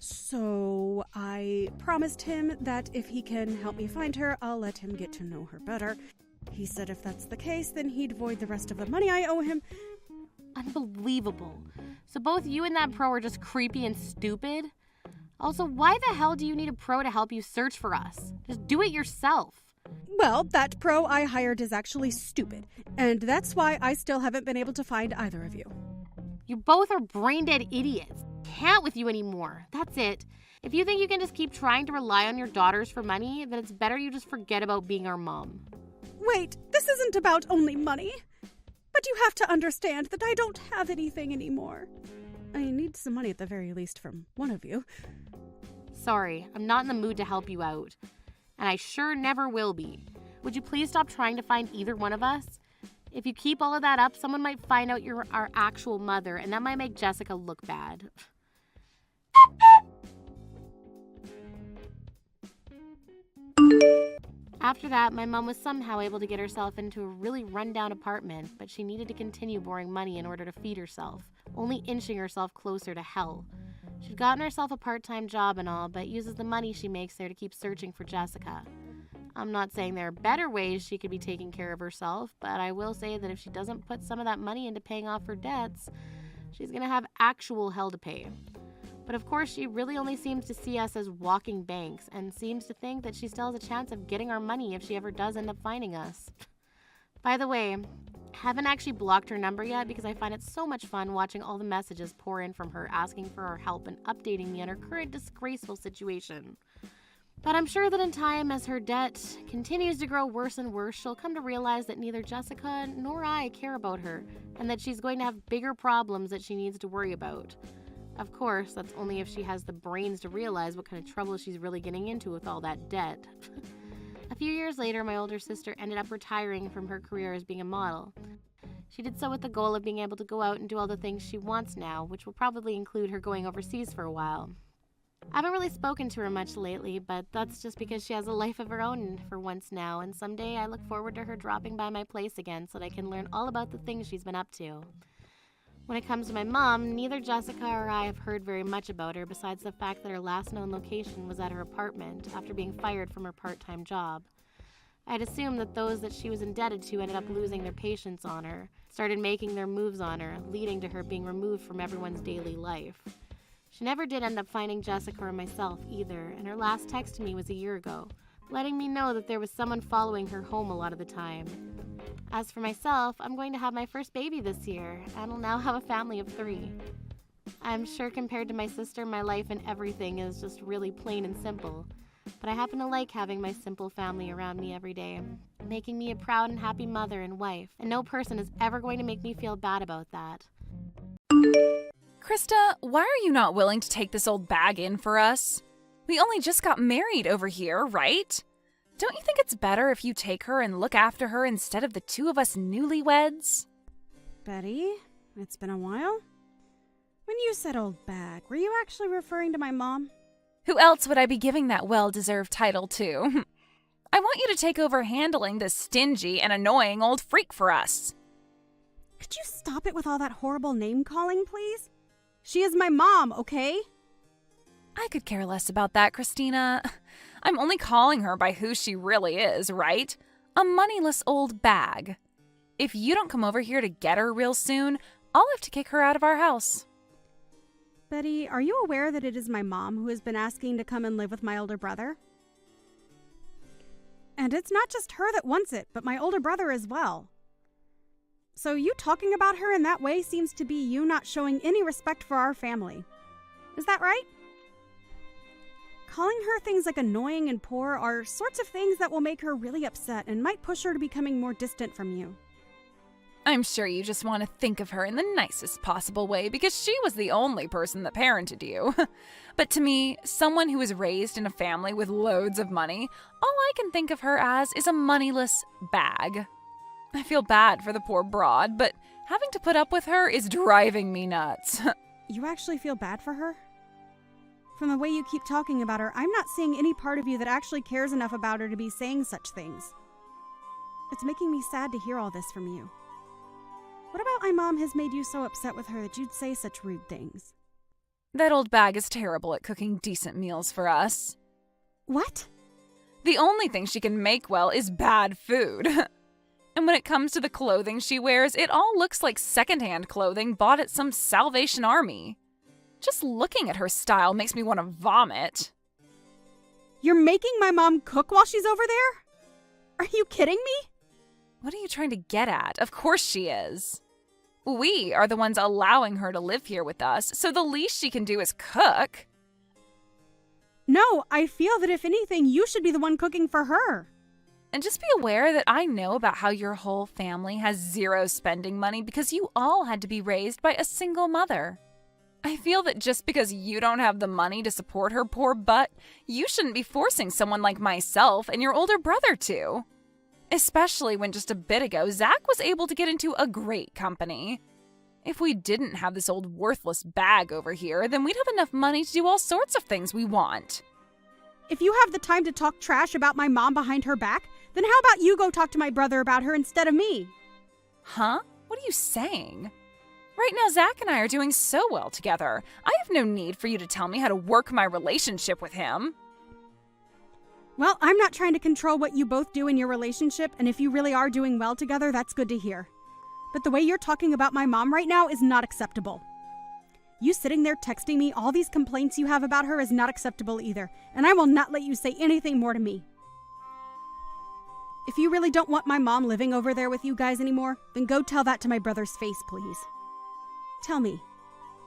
So I promised him that if he can help me find her, I'll let him get to know her better. He said if that's the case, then he'd void the rest of the money I owe him. Unbelievable. So both you and that pro are just creepy and stupid? Also, why the hell do you need a pro to help you search for us? Just do it yourself. Well, that pro I hired is actually stupid, and that's why I still haven't been able to find either of you. You both are brain-dead idiots. Can't with you anymore. That's it. If you think you can just keep trying to rely on your daughters for money, then it's better you just forget about being our mom. Wait, this isn't about only money. But you have to understand that I don't have anything anymore. I need some money at the very least from one of you. Sorry, I'm not in the mood to help you out. And I sure never will be. Would you please stop trying to find either one of us? If you keep all of that up, someone might find out you're our actual mother, and that might make Jessica look bad. After that, my mom was somehow able to get herself into a really rundown apartment, but she needed to continue borrowing money in order to feed herself, only inching herself closer to hell. She'd gotten herself a part-time job and all, but uses the money she makes there to keep searching for Jessica. I'm not saying there are better ways she could be taking care of herself, but I will say that if she doesn't put some of that money into paying off her debts, she's going to have actual hell to pay. But of course, she really only seems to see us as walking banks and seems to think that she still has a chance of getting our money if she ever does end up finding us. By the way, I haven't actually blocked her number yet because I find it so much fun watching all the messages pour in from her asking for our help and updating me on her current disgraceful situation. But I'm sure that in time, as her debt continues to grow worse and worse, she'll come to realize that neither Jessica nor I care about her and that she's going to have bigger problems that she needs to worry about. Of course, that's only if she has the brains to realize what kind of trouble she's really getting into with all that debt. A few years later, my older sister ended up retiring from her career as being a model. She did so with the goal of being able to go out and do all the things she wants now, which will probably include her going overseas for a while. I haven't really spoken to her much lately, but that's just because she has a life of her own for once now, and someday I look forward to her dropping by my place again so that I can learn all about the things she's been up to. When it comes to my mom, neither Jessica or I have heard very much about her besides the fact that her last known location was at her apartment after being fired from her part-time job. I'd assumed that those that she was indebted to ended up losing their patience on her, started making their moves on her, leading to her being removed from everyone's daily life. She never did end up finding Jessica or myself either, and her last text to me was a year ago, letting me know that there was someone following her home a lot of the time. As for myself, I'm going to have my first baby this year, and will now have a family of 3. I'm sure compared to my sister, my life and everything is just really plain and simple. But I happen to like having my simple family around me every day, making me a proud and happy mother and wife, and no person is ever going to make me feel bad about that. Krista, why are you not willing to take this old bag in for us? We only just got married over here, right? Don't you think it's better if you take her and look after her instead of the two of us newlyweds? Betty, it's been a while. When you said old bag, were you actually referring to my mom? Who else would I be giving that well-deserved title to? I want you to take over handling this stingy and annoying old freak for us. Could you stop it with all that horrible name-calling, please? She is my mom, okay? I could care less about that, Christina. I'm only calling her by who she really is, right? A moneyless old bag. If you don't come over here to get her real soon, I'll have to kick her out of our house. Betty, are you aware that it is my mom who has been asking to come and live with my older brother? And it's not just her that wants it, but my older brother as well. So you talking about her in that way seems to be you not showing any respect for our family. Is that right? Calling her things like annoying and poor are sorts of things that will make her really upset and might push her to becoming more distant from you. I'm sure you just want to think of her in the nicest possible way because she was the only person that parented you. But to me, someone who was raised in a family with loads of money, all I can think of her as is a moneyless bag. I feel bad for the poor broad, but having to put up with her is driving me nuts. You actually feel bad for her? From the way you keep talking about her, I'm not seeing any part of you that actually cares enough about her to be saying such things. It's making me sad to hear all this from you. What about my mom has made you so upset with her that you'd say such rude things? That old bag is terrible at cooking decent meals for us. What? The only thing she can make well is bad food. And when it comes to the clothing she wears, it all looks like secondhand clothing bought at some Salvation Army. Just looking at her style makes me want to vomit. You're making my mom cook while she's over there? Are you kidding me? What are you trying to get at? Of course she is. We are the ones allowing her to live here with us, so the least she can do is cook. No, I feel that if anything, you should be the one cooking for her. And just be aware that I know about how your whole family has zero spending money because you all had to be raised by a single mother. I feel that just because you don't have the money to support her poor butt, you shouldn't be forcing someone like myself and your older brother to. Especially when just a bit ago, Zach was able to get into a great company. If we didn't have this old worthless bag over here, then we'd have enough money to do all sorts of things we want. If you have the time to talk trash about my mom behind her back, then how about you go talk to my brother about her instead of me? Huh? What are you saying? Right now, Zach and I are doing so well together. I have no need for you to tell me how to work my relationship with him. Well, I'm not trying to control what you both do in your relationship, and if you really are doing well together, that's good to hear. But the way you're talking about my mom right now is not acceptable. You sitting there texting me all these complaints you have about her is not acceptable either, and I will not let you say anything more to me. If you really don't want my mom living over there with you guys anymore, then go tell that to my brother's face, please. Tell me,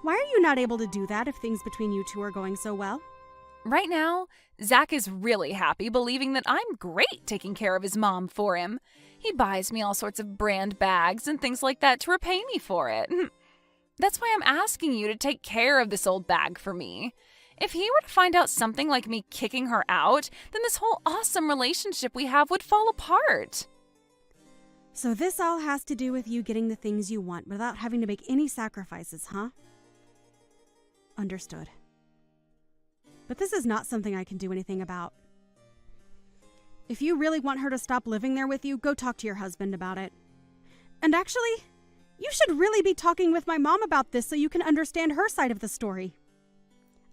why are you not able to do that if things between you two are going so well? Right now, Zach is really happy, believing that I'm great taking care of his mom for him. He buys me all sorts of brand bags and things like that to repay me for it. That's why I'm asking you to take care of this old bag for me. If he were to find out something like me kicking her out, then this whole awesome relationship we have would fall apart. So this all has to do with you getting the things you want without having to make any sacrifices, huh? Understood. But this is not something I can do anything about. If you really want her to stop living there with you, go talk to your husband about it. And actually, you should really be talking with my mom about this so you can understand her side of the story.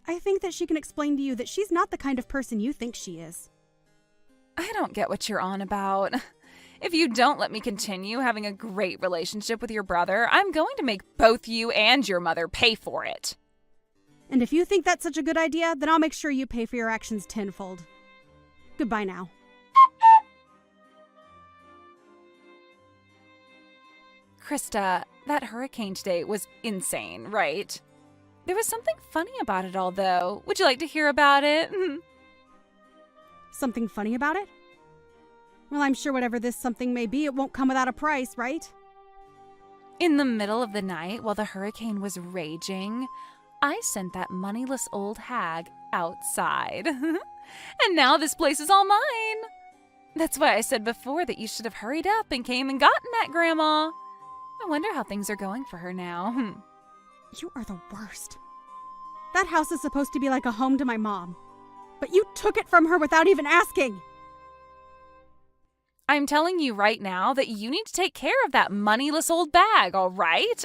I think that she can explain to you that she's not the kind of person you think she is. I don't get what you're on about. If you don't let me continue having a great relationship with your brother, I'm going to make both you and your mother pay for it. And if you think that's such a good idea, then I'll make sure you pay for your actions tenfold. Goodbye now. Krista, that hurricane today was insane, right? There was something funny about it all, though. Would you like to hear about it? Something funny about it? Well, I'm sure whatever this something may be, it won't come without a price, right? In the middle of the night, while the hurricane was raging, I sent that moneyless old hag outside. And now this place is all mine. That's why I said before that you should have hurried up and came and gotten that, Grandma. I wonder how things are going for her now. You are the worst. That house is supposed to be like a home to my mom. But you took it from her without even asking. I'm telling you right now that you need to take care of that moneyless old bag, all right?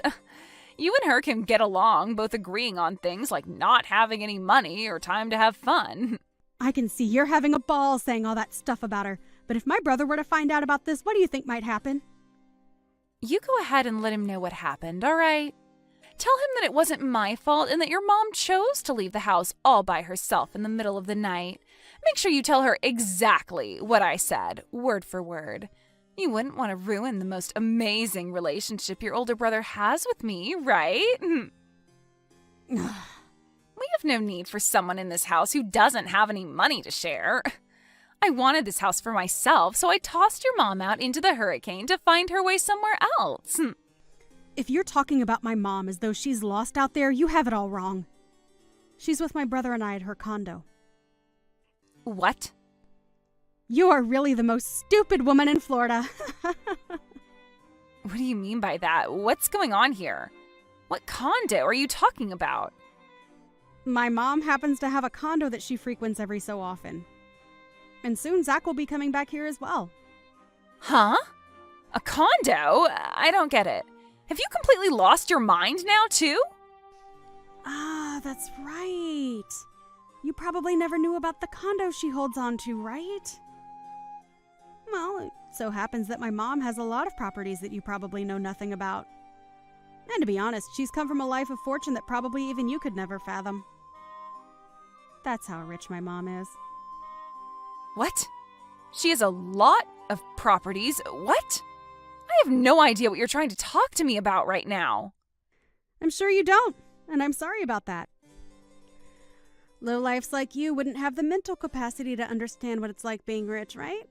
You and her can get along, both agreeing on things like not having any money or time to have fun. I can see you're having a ball saying all that stuff about her, But if my brother were to find out about this, what do you think might happen? You go ahead and let him know what happened, all right? Tell him that it wasn't my fault and that your mom chose to leave the house all by herself in the middle of the night. Make sure you tell her exactly what I said, word for word. You wouldn't want to ruin the most amazing relationship your older brother has with me, right? We have no need for someone in this house who doesn't have any money to share. I wanted this house for myself, so I tossed your mom out into the hurricane to find her way somewhere else. If you're talking about my mom as though she's lost out there, you have it all wrong. She's with my brother and I at her condo. What? You are really the most stupid woman in Florida. What do you mean by that? What's going on here? What condo are you talking about? My mom happens to have a condo that she frequents every so often. And soon Zach will be coming back here as well. Huh? A condo? I don't get it. Have you completely lost your mind now, too? Ah, that's right. You probably never knew about the condo she holds on to, right? Well, it so happens that my mom has a lot of properties that you probably know nothing about. And to be honest, she's come from a life of fortune that probably even you could never fathom. That's how rich my mom is. What? She has a lot of properties. What? I have no idea what you're trying to talk to me about right now. I'm sure you don't, and I'm sorry about that. Lowlifes like you wouldn't have the mental capacity to understand what it's like being rich, right?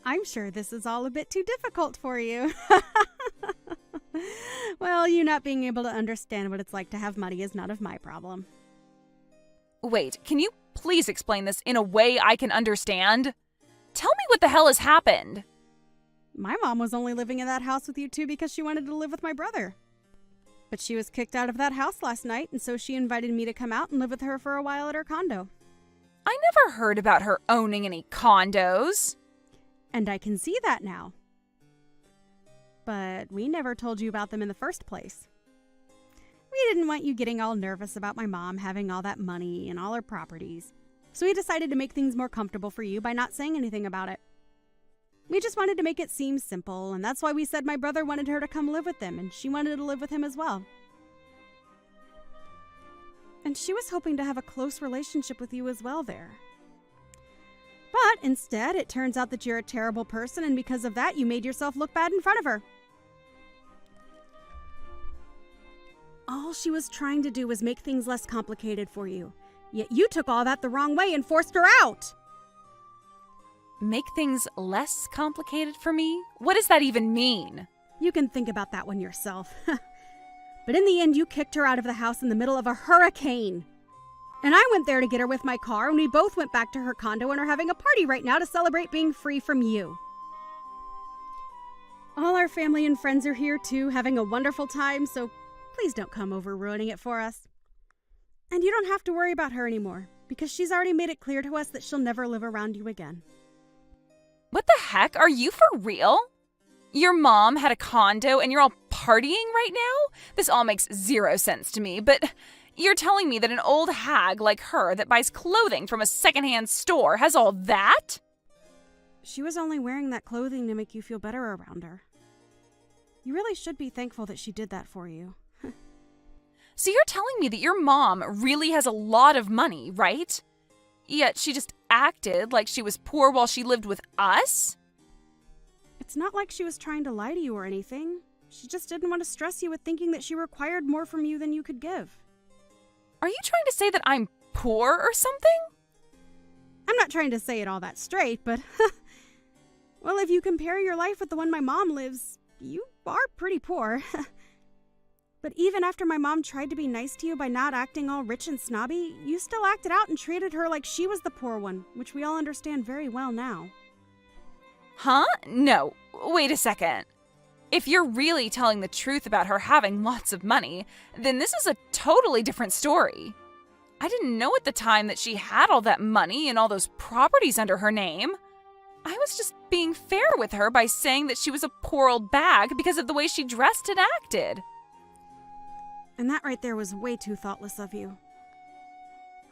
I'm sure this is all a bit too difficult for you. Well, you not being able to understand what it's like to have money is none of my problem. Wait, can you please explain this in a way I can understand? Tell me what the hell has happened. My mom was only living in that house with you two because she wanted to live with my brother. But she was kicked out of that house last night, and so she invited me to come out and live with her for a while at her condo. I never heard about her owning any condos. And I can see that now. But we never told you about them in the first place. We didn't want you getting all nervous about my mom having all that money and all her properties. So we decided to make things more comfortable for you by not saying anything about it. We just wanted to make it seem simple, and that's why we said my brother wanted her to come live with them, and she wanted to live with him as well. And she was hoping to have a close relationship with you as well there. But instead, it turns out that you're a terrible person, and because of that, you made yourself look bad in front of her. All she was trying to do was make things less complicated for you. Yet you took all that the wrong way and forced her out. Make things less complicated for me? What does that even mean? You can think about that one yourself. But in the end, you kicked her out of the house in the middle of a hurricane. And I went there to get her with my car, and we both went back to her condo and are having a party right now to celebrate being free from you. All our family and friends are here too, having a wonderful time, so please don't come over ruining it for us. And you don't have to worry about her anymore, because she's already made it clear to us that she'll never live around you again. What the heck? Are you for real? Your mom had a condo and you're all partying right now? This all makes zero sense to me, but you're telling me that an old hag like her that buys clothing from a secondhand store has all that? She was only wearing that clothing to make you feel better around her. You really should be thankful that she did that for you. So you're telling me that your mom really has a lot of money, right? Yet she just acted like she was poor while she lived with us? It's not like she was trying to lie to you or anything. She just didn't want to stress you with thinking that she required more from you than you could give. Are you trying to say that I'm poor or something? I'm not trying to say it all that straight, but well, if you compare your life with the one my mom lives, you are pretty poor. But even after my mom tried to be nice to you by not acting all rich and snobby, you still acted out and treated her like she was the poor one, which we all understand very well now. Huh? No. Wait a second. If you're really telling the truth about her having lots of money, then this is a totally different story. I didn't know at the time that she had all that money and all those properties under her name. I was just being fair with her by saying that she was a poor old bag because of the way she dressed and acted. And that right there was way too thoughtless of you.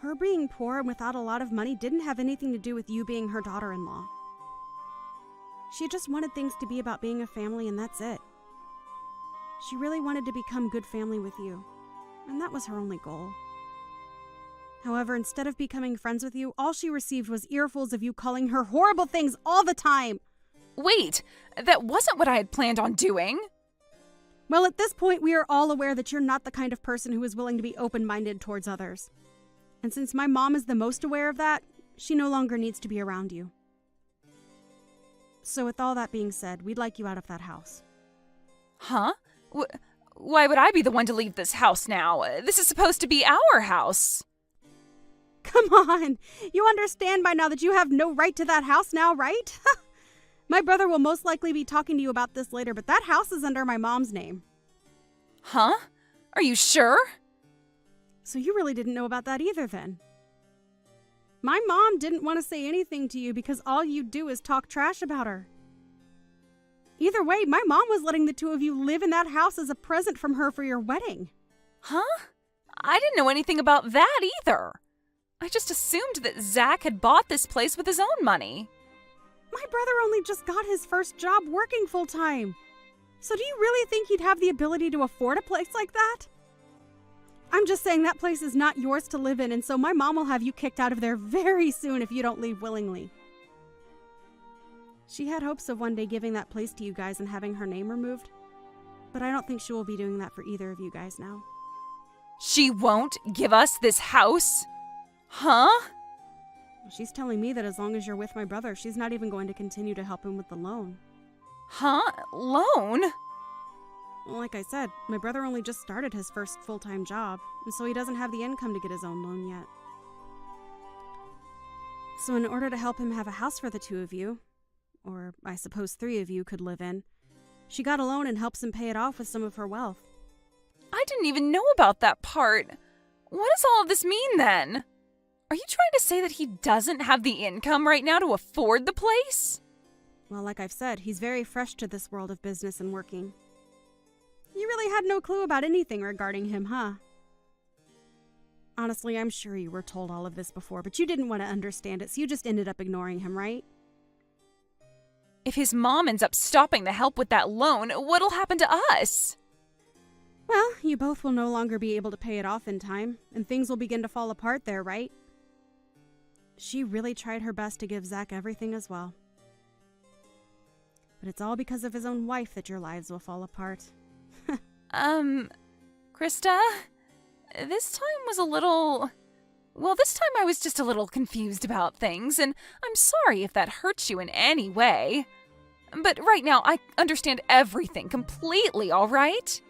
Her being poor and without a lot of money didn't have anything to do with you being her daughter-in-law. She just wanted things to be about being a family, and that's it. She really wanted to become good family with you, and that was her only goal. However, instead of becoming friends with you, all she received was earfuls of you calling her horrible things all the time. Wait, that wasn't what I had planned on doing. Well, at this point, we are all aware that you're not the kind of person who is willing to be open-minded towards others. And since my mom is the most aware of that, she no longer needs to be around you. So with all that being said, we'd like you out of that house. Huh? Why would I be the one to leave this house now? This is supposed to be our house. Come on! You understand by now that you have no right to that house now, right? My brother will most likely be talking to you about this later, but that house is under my mom's name. Huh? Are you sure? So you really didn't know about that either then. My mom didn't want to say anything to you because all you do is talk trash about her. Either way, my mom was letting the two of you live in that house as a present from her for your wedding. Huh? I didn't know anything about that either. I just assumed that Zach had bought this place with his own money. My brother only just got his first job working full-time. So do you really think he'd have the ability to afford a place like that? I'm just saying that place is not yours to live in, and so my mom will have you kicked out of there very soon if you don't leave willingly. She had hopes of one day giving that place to you guys and having her name removed, but I don't think she will be doing that for either of you guys now. She won't give us this house? Huh? She's telling me that as long as you're with my brother, she's not even going to continue to help him with the loan. Huh? Loan? Well, like I said, my brother only just started his first full-time job, and so he doesn't have the income to get his own loan yet. So in order to help him have a house for the two of you, or I suppose three of you could live in, she got a loan and helps him pay it off with some of her wealth. I didn't even know about that part. What does all of this mean then? Are you trying to say that he doesn't have the income right now to afford the place? Well, like I've said, he's very fresh to this world of business and working. You really had no clue about anything regarding him, huh? Honestly, I'm sure you were told all of this before, but you didn't want to understand it, so you just ended up ignoring him, right? If his mom ends up stopping the help with that loan, what'll happen to us? Well, you both will no longer be able to pay it off in time, and things will begin to fall apart there, right? She really tried her best to give Zach everything as well. But it's all because of his own wife that your lives will fall apart. Krista? This time was a little... Well, this time I was just a little confused about things, and I'm sorry if that hurts you in any way. But right now, I understand everything completely, all right?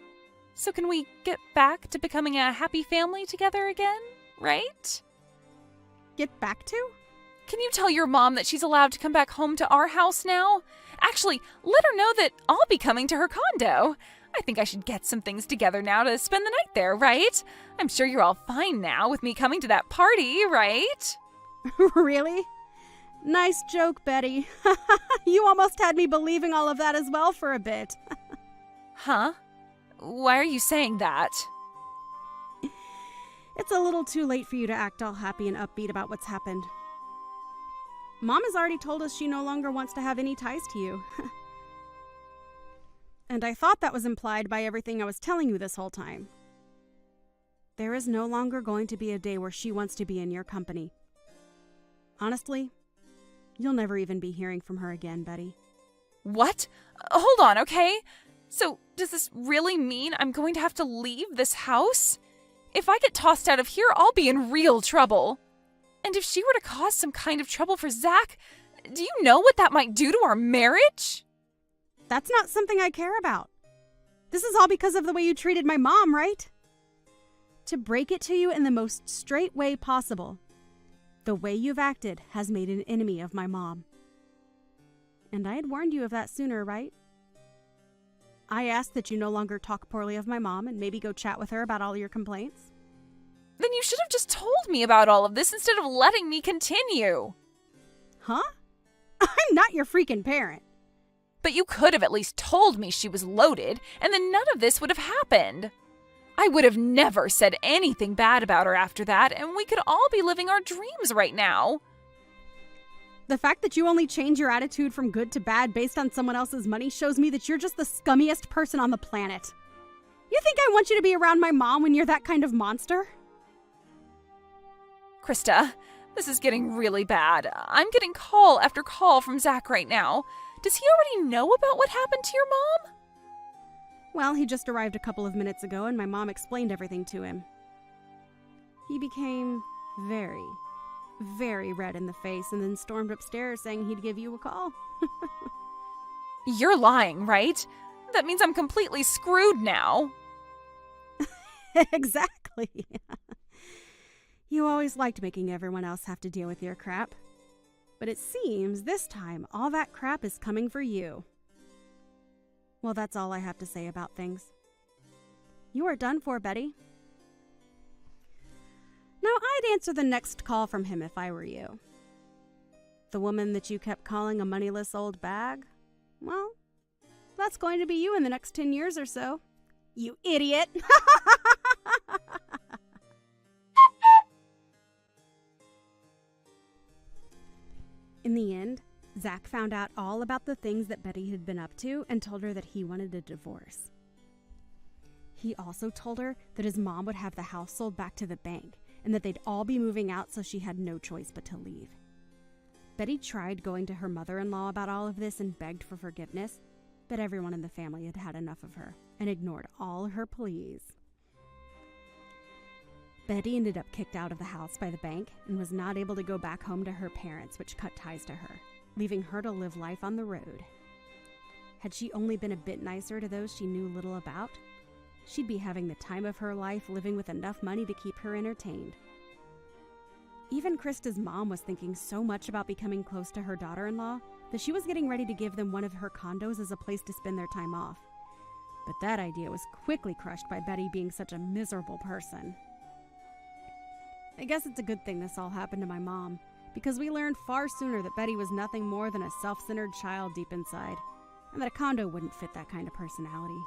So can we get back to becoming a happy family together again, right? Get back to? Can you tell your mom that she's allowed to come back home to our house now? Actually, let her know that I'll be coming to her condo. I think I should get some things together now to spend the night there, right? I'm sure you're all fine now with me coming to that party, right? Really? Nice joke, Betty. You almost had me believing all of that as well for a bit. Huh? Why are you saying that? It's a little too late for you to act all happy and upbeat about what's happened. Mom has already told us she no longer wants to have any ties to you. And I thought that was implied by everything I was telling you this whole time. There is no longer going to be a day where she wants to be in your company. Honestly, you'll never even be hearing from her again, Betty. What? Hold on, okay? So, does this really mean I'm going to have to leave this house? If I get tossed out of here, I'll be in real trouble. And if she were to cause some kind of trouble for Zach, do you know what that might do to our marriage? That's not something I care about. This is all because of the way you treated my mom, right? To break it to you in the most straight way possible, the way you've acted has made an enemy of my mom. And I had warned you of that sooner, right? I asked that you no longer talk poorly of my mom and maybe go chat with her about all your complaints. Then you should have just told me about all of this instead of letting me continue. Huh? I'm not your freaking parent. But you could have at least told me she was loaded, and then none of this would have happened. I would have never said anything bad about her after that, and we could all be living our dreams right now. The fact that you only change your attitude from good to bad based on someone else's money shows me that you're just the scummiest person on the planet. You think I want you to be around my mom when you're that kind of monster? Krista, this is getting really bad. I'm getting call after call from Zach right now. Does he already know about what happened to your mom? Well, he just arrived a couple of minutes ago and my mom explained everything to him. He became very, very red in the face and then stormed upstairs saying he'd give you a call. You're lying, right? That means I'm completely screwed now. Exactly. You always liked making everyone else have to deal with your crap. But it seems this time all that crap is coming for you. Well, that's all I have to say about things. You are done for, Betty. Now, I'd answer the next call from him if I were you. The woman that you kept calling a moneyless old bag? Well, that's going to be you in the next 10 years or so. You idiot! In the end, Zach found out all about the things that Betty had been up to and told her that he wanted a divorce. He also told her that his mom would have the house sold back to the bank and that they'd all be moving out, so she had no choice but to leave. Betty tried going to her mother-in-law about all of this and begged for forgiveness, but everyone in the family had had enough of her and ignored all her pleas. Betty ended up kicked out of the house by the bank and was not able to go back home to her parents, which cut ties to her, leaving her to live life on the road. Had she only been a bit nicer to those she knew little about, she'd be having the time of her life, living with enough money to keep her entertained. Even Krista's mom was thinking so much about becoming close to her daughter-in-law that she was getting ready to give them one of her condos as a place to spend their time off. But that idea was quickly crushed by Betty being such a miserable person. I guess it's a good thing this all happened to my mom, because we learned far sooner that Betty was nothing more than a self-centered child deep inside, and that a condo wouldn't fit that kind of personality.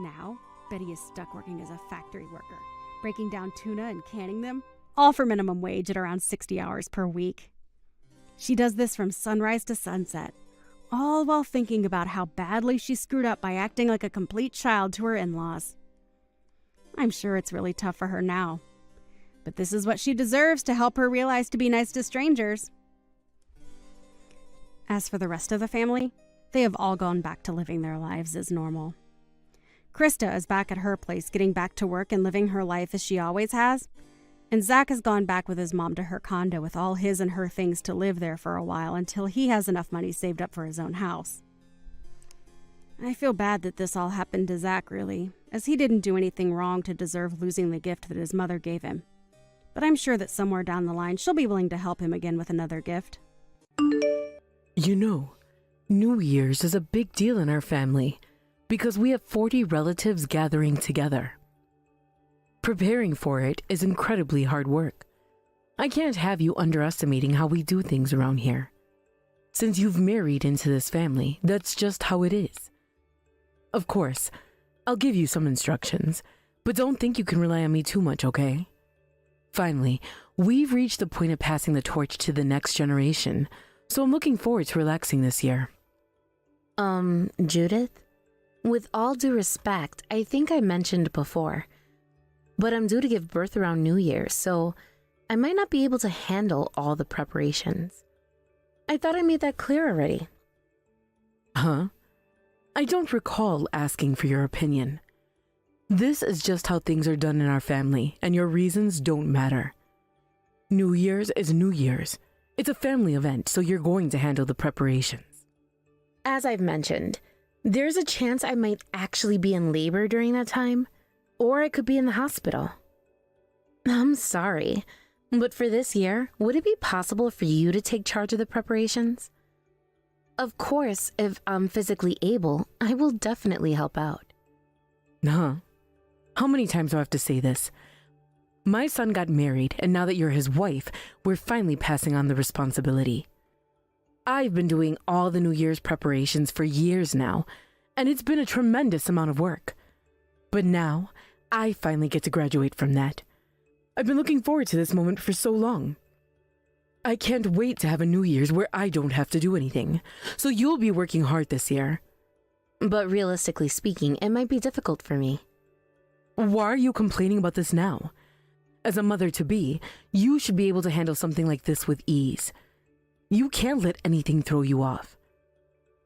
Now, Betty is stuck working as a factory worker, breaking down tuna and canning them, all for minimum wage at around 60 hours per week. She does this from sunrise to sunset, all while thinking about how badly she screwed up by acting like a complete child to her in-laws. I'm sure it's really tough for her now, but this is what she deserves to help her realize to be nice to strangers. As for the rest of the family, they have all gone back to living their lives as normal. Krista is back at her place, getting back to work and living her life as she always has, and Zach has gone back with his mom to her condo with all his and her things to live there for a while until he has enough money saved up for his own house. I feel bad that this all happened to Zach, really, as he didn't do anything wrong to deserve losing the gift that his mother gave him. But I'm sure that somewhere down the line she'll be willing to help him again with another gift. You know, New Year's is a big deal in our family because we have 40 relatives gathering together. Preparing for it is incredibly hard work. I can't have you underestimating how we do things around here. Since you've married into this family, that's just how it is. Of course, I'll give you some instructions, but don't think you can rely on me too much, okay? Finally, we've reached the point of passing the torch to the next generation, so I'm looking forward to relaxing this year. Judith? With all due respect, I think I mentioned before, but I'm due to give birth around New Year's, so I might not be able to handle all the preparations. I thought I made that clear already. Huh? I don't recall asking for your opinion. This is just how things are done in our family, and your reasons don't matter. New Year's is New Year's. It's a family event, so you're going to handle the preparations. As I've mentioned, there's a chance I might actually be in labor during that time, or I could be in the hospital. I'm sorry, but for this year, would it be possible for you to take charge of the preparations? Of course, if I'm physically able, I will definitely help out. Huh? How many times do I have to say this? My son got married, and now that you're his wife, we're finally passing on the responsibility. I've been doing all the New Year's preparations for years now, and it's been a tremendous amount of work. But now, I finally get to graduate from that. I've been looking forward to this moment for so long. I can't wait to have a New Year's where I don't have to do anything. So you'll be working hard this year. But realistically speaking, it might be difficult for me. Why are you complaining about this now? As a mother-to-be, you should be able to handle something like this with ease. You can't let anything throw you off.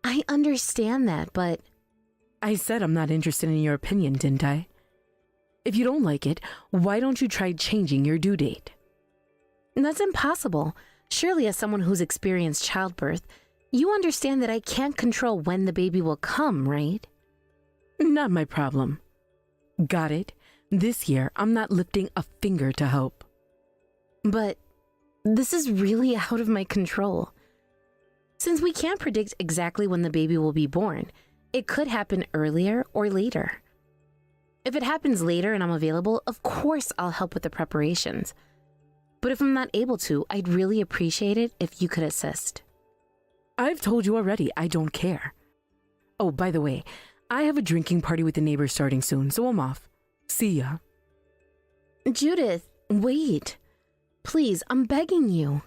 I understand that, but... I said I'm not interested in your opinion, didn't I? If you don't like it, why don't you try changing your due date? That's impossible. Surely as someone who's experienced childbirth, you understand that I can't control when the baby will come, right? Not my problem. Got it? This year, I'm not lifting a finger to help. But this is really out of my control. Since we can't predict exactly when the baby will be born, it could happen earlier or later. If it happens later and I'm available, of course I'll help with the preparations. But if I'm not able to, I'd really appreciate it if you could assist. I've told you already, I don't care. Oh, by the way, I have a drinking party with the neighbors starting soon, so I'm off. See ya. Judith, wait. Please, I'm begging you.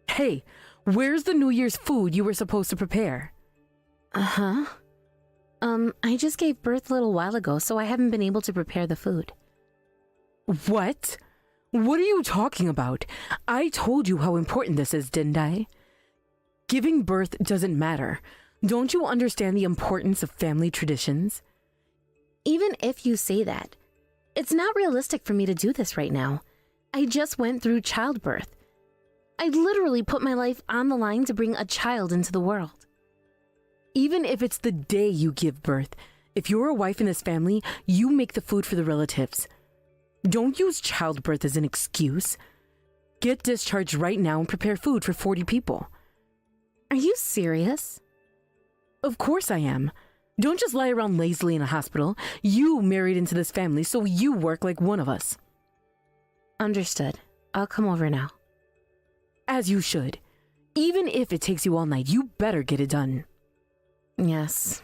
Hey, where's the New Year's food you were supposed to prepare? Uh-huh. I just gave birth a little while ago, so I haven't been able to prepare the food. What? What are you talking about? I told you how important this is, didn't I? Giving birth doesn't matter. Don't you understand the importance of family traditions? Even if you say that, it's not realistic for me to do this right now. I just went through childbirth. I literally put my life on the line to bring a child into the world. Even if it's the day you give birth, if you're a wife in this family, you make the food for the relatives. Don't use childbirth as an excuse. Get discharged right now and prepare food for 40 people. Are you serious? Of course I am. Don't just lie around lazily in a hospital. You married into this family, so you work like one of us. Understood. I'll come over now. As you should. Even if it takes you all night, you better get it done. Yes.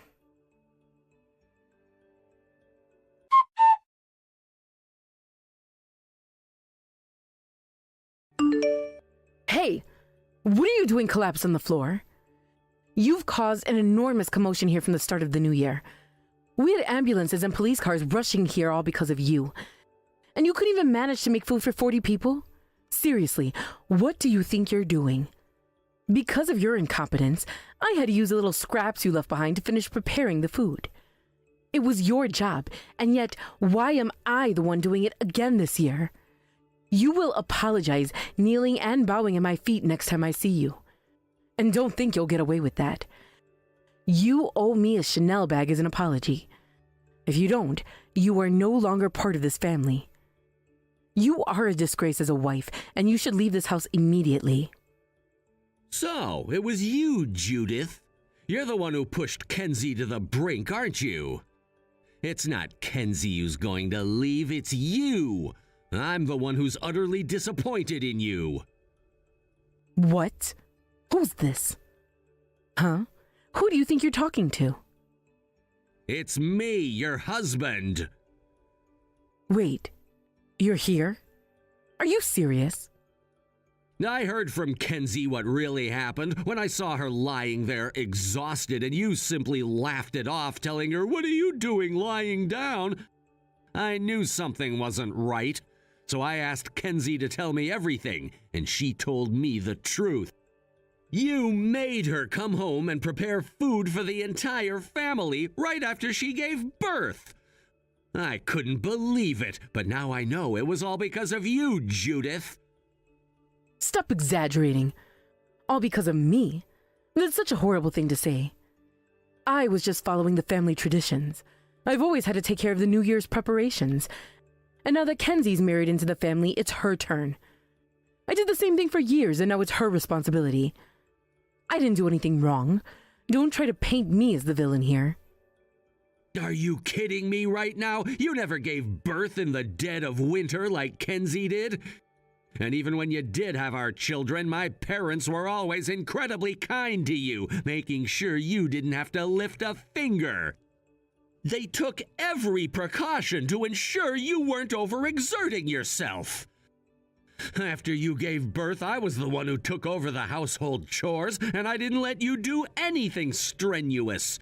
Hey, what are you doing collapsed on the floor? You've caused an enormous commotion here from the start of the new year. We had ambulances and police cars rushing here all because of you. And you couldn't even manage to make food for 40 people? Seriously, what do you think you're doing? Because of your incompetence, I had to use the little scraps you left behind to finish preparing the food. It was your job, and yet why am I the one doing it again this year? You will apologize, kneeling and bowing at my feet next time I see you. And don't think you'll get away with that. You owe me a Chanel bag as an apology. If you don't, you are no longer part of this family. You are a disgrace as a wife, and you should leave this house immediately. So, it was you, Judith. You're the one who pushed Kenzie to the brink, aren't you? It's not Kenzie who's going to leave, it's you. I'm the one who's utterly disappointed in you. What? Who's this? Huh? Who do you think you're talking to? It's me, your husband. Wait, you're here? Are you serious? I heard from Kenzie what really happened when I saw her lying there exhausted and you simply laughed it off, telling her, "What are you doing lying down?" I knew something wasn't right, so I asked Kenzie to tell me everything, and she told me the truth. You made her come home and prepare food for the entire family right after she gave birth. I couldn't believe it, but now I know it was all because of you, Judith. Stop exaggerating. All because of me? That's such a horrible thing to say. I was just following the family traditions. I've always had to take care of the New Year's preparations. And now that Kenzie's married into the family, it's her turn. I did the same thing for years, and now it's her responsibility. I didn't do anything wrong. Don't try to paint me as the villain here. Are you kidding me right now? You never gave birth in the dead of winter like Kenzie did. And even when you did have our children, my parents were always incredibly kind to you, making sure you didn't have to lift a finger. They took every precaution to ensure you weren't overexerting yourself. After you gave birth, I was the one who took over the household chores, and I didn't let you do anything strenuous.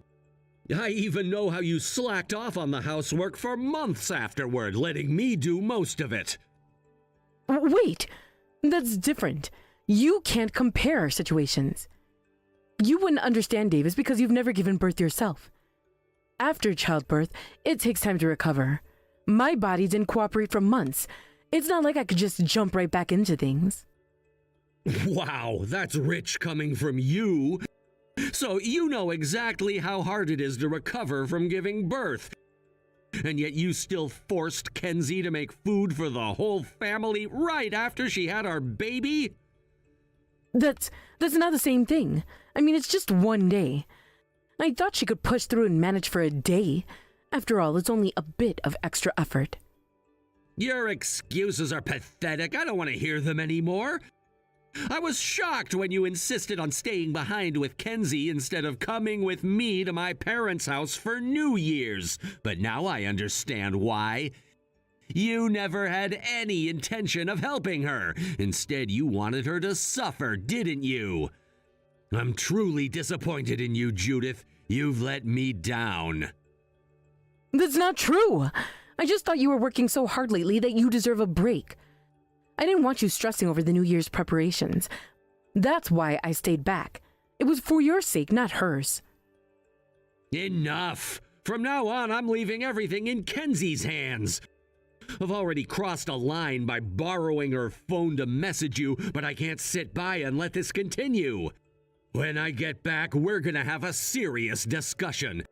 I even know how you slacked off on the housework for months afterward, letting me do most of it. Wait, that's different. You can't compare our situations. You wouldn't understand, Davis, because you've never given birth yourself. After childbirth, it takes time to recover. My body didn't cooperate for months. It's not like I could just jump right back into things. Wow, that's rich coming from you. So you know exactly how hard it is to recover from giving birth. And yet you still forced Kenzie to make food for the whole family right after she had our baby? That's not the same thing. I mean, it's just one day. I thought she could push through and manage for a day. After all, it's only a bit of extra effort. Your excuses are pathetic. I don't want to hear them anymore. I was shocked when you insisted on staying behind with Kenzie instead of coming with me to my parents' house for New Year's. But now I understand why. You never had any intention of helping her. Instead, you wanted her to suffer, didn't you? I'm truly disappointed in you, Judith. You've let me down. That's not true. I just thought you were working so hard lately that you deserve a break. I didn't want you stressing over the New Year's preparations. That's why I stayed back. It was for your sake, not hers. Enough! From now on, I'm leaving everything in Kenzie's hands. I've already crossed a line by borrowing her phone to message you, but I can't sit by and let this continue. When I get back, we're gonna have a serious discussion.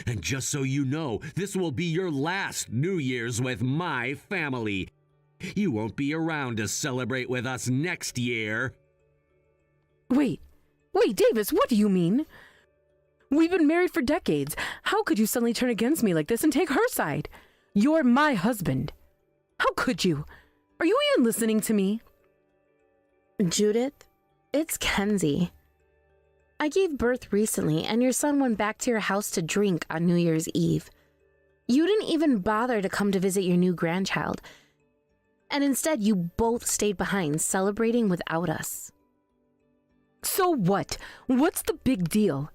And just so you know, this will be your last New Year's with my family. You won't be around to celebrate with us next year. Wait, Davis, what do you mean? We've been married for decades. How could you suddenly turn against me like this and take her side? You're my husband. How could you? Are you even listening to me? Judith, it's Kenzie. I gave birth recently, and your son went back to your house to drink on New Year's Eve. You didn't even bother to come to visit your new grandchild. And instead, you both stayed behind, celebrating without us. So what? What's the big deal?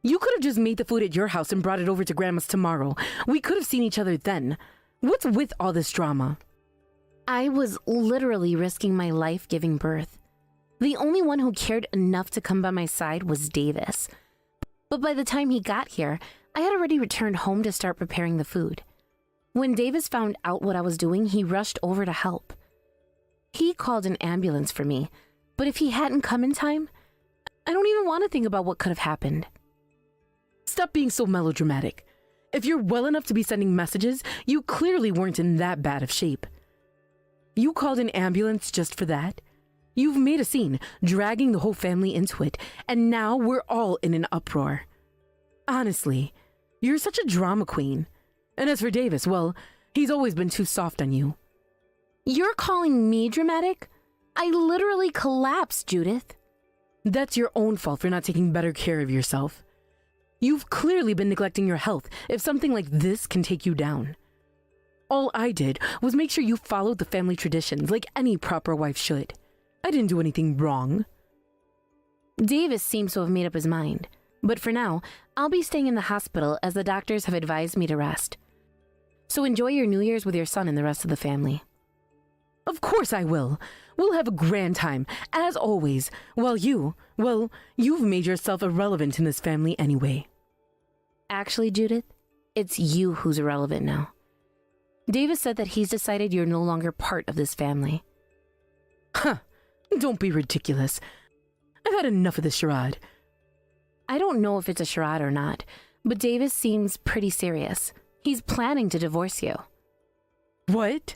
You could have just made the food at your house and brought it over to Grandma's tomorrow. We could have seen each other then. What's with all this drama? I was literally risking my life giving birth. The only one who cared enough to come by my side was Davis. But by the time he got here, I had already returned home to start preparing the food. When Davis found out what I was doing, he rushed over to help. He called an ambulance for me, but if he hadn't come in time, I don't even want to think about what could have happened. Stop being so melodramatic. If you're well enough to be sending messages, you clearly weren't in that bad of shape. You called an ambulance just for that? You've made a scene, dragging the whole family into it, and now we're all in an uproar. Honestly, you're such a drama queen. And as for Davis, well, he's always been too soft on you. You're calling me dramatic? I literally collapsed, Judith. That's your own fault for not taking better care of yourself. You've clearly been neglecting your health if something like this can take you down. All I did was make sure you followed the family traditions like any proper wife should. I didn't do anything wrong. Davis seems to have made up his mind, but for now, I'll be staying in the hospital as the doctors have advised me to rest. So enjoy your New Year's with your son and the rest of the family. Of course I will. We'll have a grand time, as always, while you've made yourself irrelevant in this family anyway. Actually, Judith, it's you who's irrelevant now. Davis said that he's decided you're no longer part of this family. Huh. Don't be ridiculous. I've had enough of this charade. I don't know if it's a charade or not, but Davis seems pretty serious. He's planning to divorce you. What?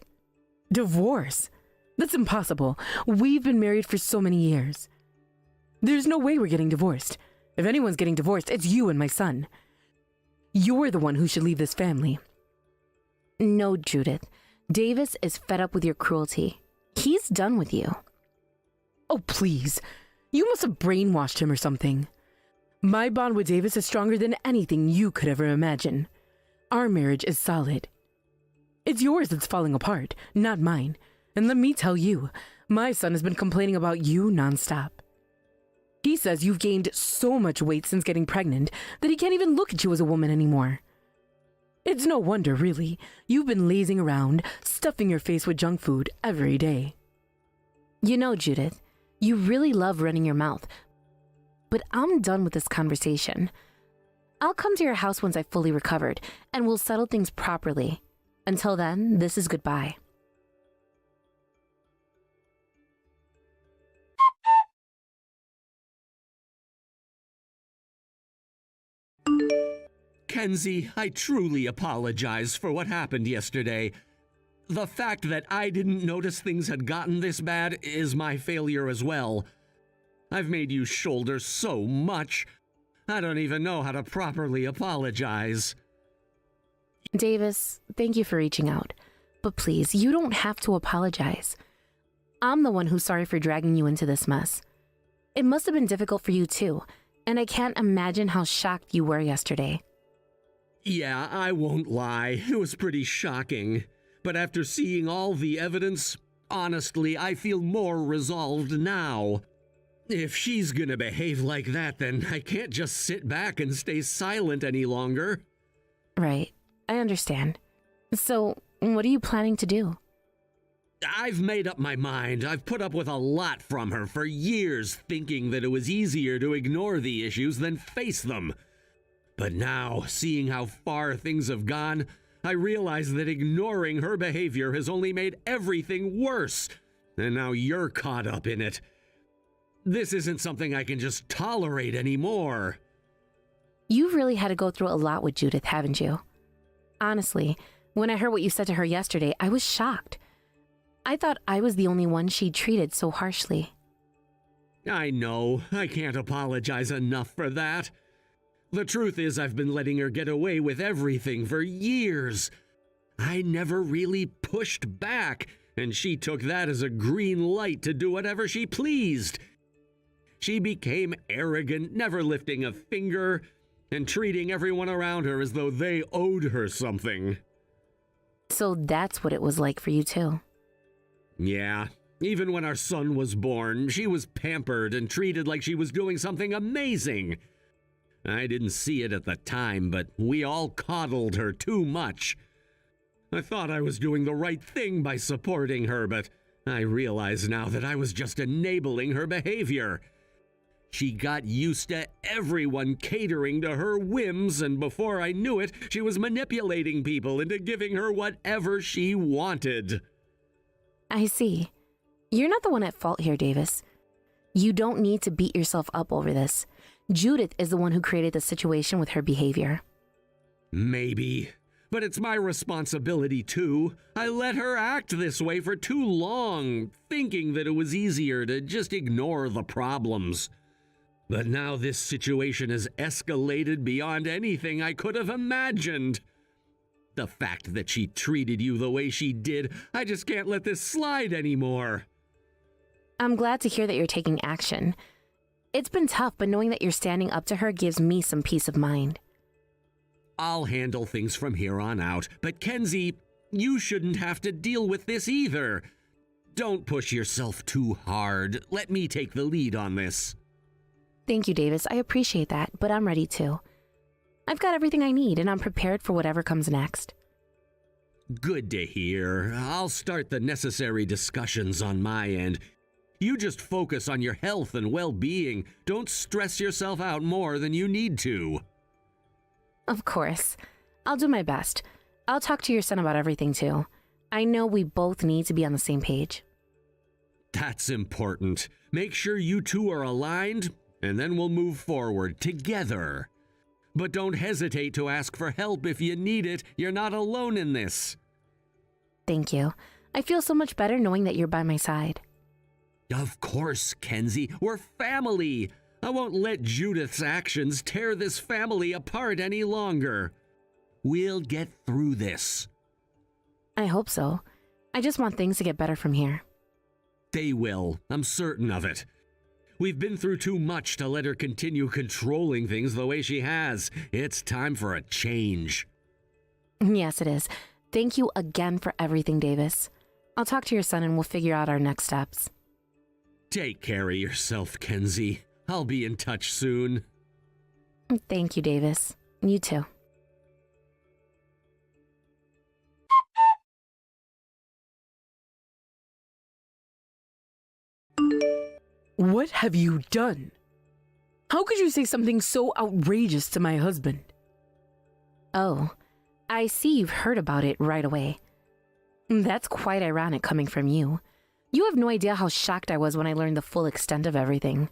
Divorce? That's impossible. We've been married for so many years. There's no way we're getting divorced. If anyone's getting divorced, it's you and my son. You're the one who should leave this family. No, Judith. Davis is fed up with your cruelty. He's done with you. Oh, please. You must have brainwashed him or something. My bond with Davis is stronger than anything you could ever imagine. Our marriage is solid. It's yours that's falling apart, not mine. And let me tell you, my son has been complaining about you nonstop. He says you've gained so much weight since getting pregnant that he can't even look at you as a woman anymore. It's no wonder, really. You've been lazing around, stuffing your face with junk food every day. You know, Judith, you really love running your mouth. But I'm done with this conversation. I'll come to your house once I've fully recovered, and we'll settle things properly. Until then, this is goodbye. Kenzie, I truly apologize for what happened yesterday. The fact that I didn't notice things had gotten this bad is my failure as well. I've made you shoulder so much. I don't even know how to properly apologize. Davis, thank you for reaching out. But please, you don't have to apologize. I'm the one who's sorry for dragging you into this mess. It must have been difficult for you too, and I can't imagine how shocked you were yesterday. Yeah, I won't lie. It was pretty shocking. But after seeing all the evidence, honestly, I feel more resolved now. If she's gonna behave like that, then I can't just sit back and stay silent any longer. Right, I understand. So, what are you planning to do? I've made up my mind. I've put up with a lot from her for years, thinking that it was easier to ignore the issues than face them. But now, seeing how far things have gone, I realize that ignoring her behavior has only made everything worse. And now you're caught up in it. This isn't something I can just tolerate anymore. You've really had to go through a lot with Judith, haven't you? Honestly, when I heard what you said to her yesterday, I was shocked. I thought I was the only one she'd treated so harshly. I know. I can't apologize enough for that. The truth is, I've been letting her get away with everything for years. I never really pushed back, and she took that as a green light to do whatever she pleased. She became arrogant, never lifting a finger, and treating everyone around her as though they owed her something. So that's what it was like for you too. Yeah, even when our son was born, she was pampered and treated like she was doing something amazing. I didn't see it at the time, but we all coddled her too much. I thought I was doing the right thing by supporting her, but I realize now that I was just enabling her behavior. She got used to everyone catering to her whims, and before I knew it, she was manipulating people into giving her whatever she wanted. I see. You're not the one at fault here, Davis. You don't need to beat yourself up over this. Judith is the one who created the situation with her behavior. Maybe, but it's my responsibility too. I let her act this way for too long, thinking that it was easier to just ignore the problems. But now this situation has escalated beyond anything I could have imagined. The fact that she treated you the way she did, I just can't let this slide anymore. I'm glad to hear that you're taking action. It's been tough, but knowing that you're standing up to her gives me some peace of mind. I'll handle things from here on out, but Kenzie, you shouldn't have to deal with this either. Don't push yourself too hard. Let me take the lead on this. Thank you, Davis. I appreciate that, but I'm ready too. I've got everything I need, and I'm prepared for whatever comes next. Good to hear. I'll start the necessary discussions on my end. You just focus on your health and well-being. Don't stress yourself out more than you need to. Of course. I'll do my best. I'll talk to your son about everything too. I know we both need to be on the same page. That's important. Make sure you two are aligned, and then we'll move forward together. But don't hesitate to ask for help if you need it. You're not alone in this. Thank you. I feel so much better knowing that you're by my side. Of course, Kenzie. We're family. I won't let Judith's actions tear this family apart any longer. We'll get through this. I hope so. I just want things to get better from here. They will. I'm certain of it. We've been through too much to let her continue controlling things the way she has. It's time for a change. Yes, it is. Thank you again for everything, Davis. I'll talk to your son and we'll figure out our next steps. Take care of yourself, Kenzie. I'll be in touch soon. Thank you, Davis. You too. What have you done? How could you say something so outrageous to my husband? Oh, I see you've heard about it right away. That's quite ironic coming from you. You have no idea how shocked I was when I learned the full extent of everything.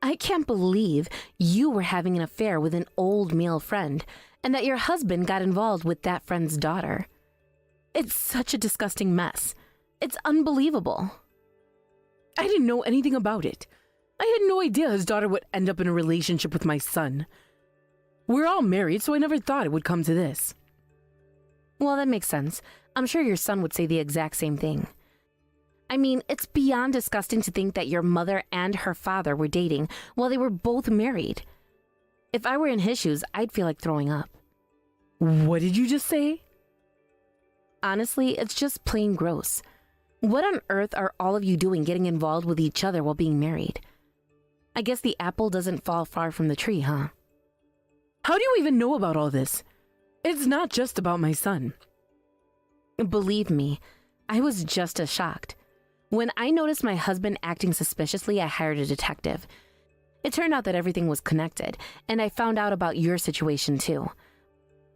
I can't believe you were having an affair with an old male friend and that your husband got involved with that friend's daughter. It's such a disgusting mess. It's unbelievable. I didn't know anything about it. I had no idea his daughter would end up in a relationship with my son. We're all married, so I never thought it would come to this. Well, that makes sense. I'm sure your son would say the exact same thing. I mean, it's beyond disgusting to think that your mother and her father were dating while they were both married. If I were in his shoes, I'd feel like throwing up. What did you just say? Honestly, it's just plain gross. What on earth are all of you doing getting involved with each other while being married? I guess the apple doesn't fall far from the tree, huh? How do you even know about all this? It's not just about my son. Believe me, I was just as shocked. When I noticed my husband acting suspiciously, I hired a detective. It turned out that everything was connected, and I found out about your situation too.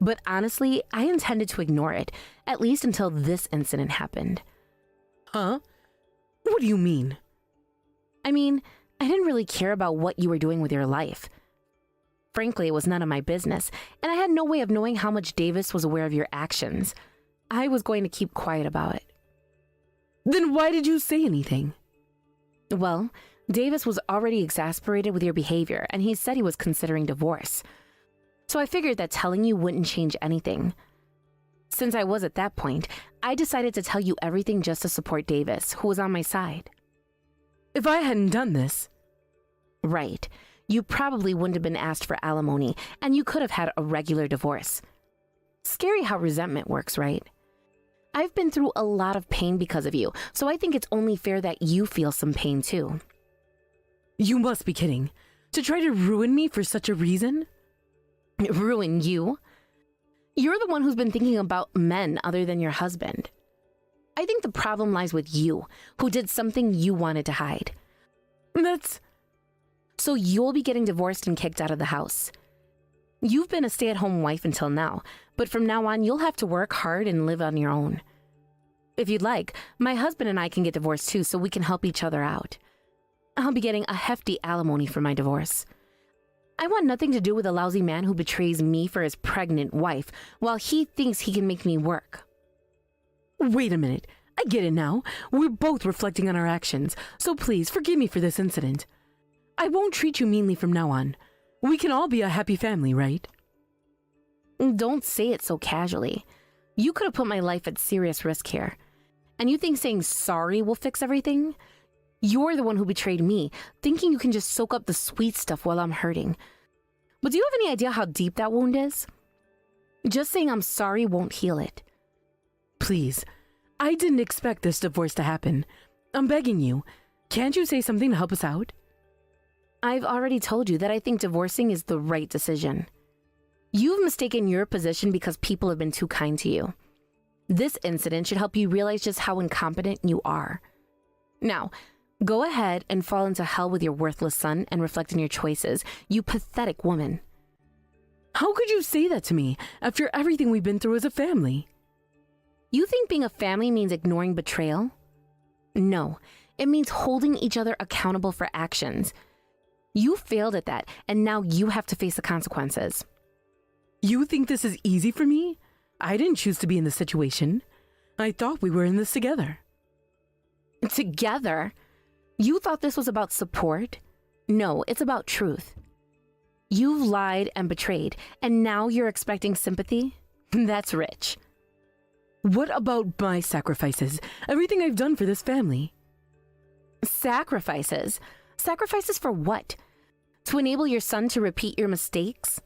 But honestly, I intended to ignore it, at least until this incident happened. Huh? What do you mean? I mean, I didn't really care about what you were doing with your life. Frankly, it was none of my business, and I had no way of knowing how much Davis was aware of your actions. I was going to keep quiet about it. Then why did you say anything? Well, Davis was already exasperated with your behavior, and he said he was considering divorce. So I figured that telling you wouldn't change anything. Since I was at that point, I decided to tell you everything just to support Davis, who was on my side. If I hadn't done this... Right. You probably wouldn't have been asked for alimony, and you could have had a regular divorce. Scary how resentment works, right? I've been through a lot of pain because of you, so I think it's only fair that you feel some pain too. You must be kidding. To try to ruin me for such a reason? Ruin you? You're the one who's been thinking about men other than your husband. I think the problem lies with you, who did something you wanted to hide. So you'll be getting divorced and kicked out of the house. You've been a stay-at-home wife until now, but from now on, you'll have to work hard and live on your own. If you'd like, my husband and I can get divorced too, so we can help each other out. I'll be getting a hefty alimony for my divorce. I want nothing to do with a lousy man who betrays me for his pregnant wife while he thinks he can make me work. Wait a minute. I get it now. We're both reflecting on our actions, so please forgive me for this incident. I won't treat you meanly from now on. We can all be a happy family, right? Don't say it so casually. You could have put my life at serious risk here. And you think saying sorry will fix everything? You're the one who betrayed me, thinking you can just soak up the sweet stuff while I'm hurting. But do you have any idea how deep that wound is? Just saying I'm sorry won't heal it. Please, I didn't expect this divorce to happen. I'm begging you. Can't you say something to help us out? I've already told you that I think divorcing is the right decision. You've mistaken your position because people have been too kind to you. This incident should help you realize just how incompetent you are. Now, go ahead and fall into hell with your worthless son and reflect on your choices, you pathetic woman. How could you say that to me after everything we've been through as a family? You think being a family means ignoring betrayal? No, it means holding each other accountable for actions. You failed at that, and now you have to face the consequences. You think this is easy for me? I didn't choose to be in this situation. I thought we were in this together. Together? You thought this was about support? No, it's about truth. You've lied and betrayed, and now you're expecting sympathy? That's rich. What about my sacrifices? Everything I've done for this family? Sacrifices? Sacrifices for what? To enable your son to repeat your mistakes?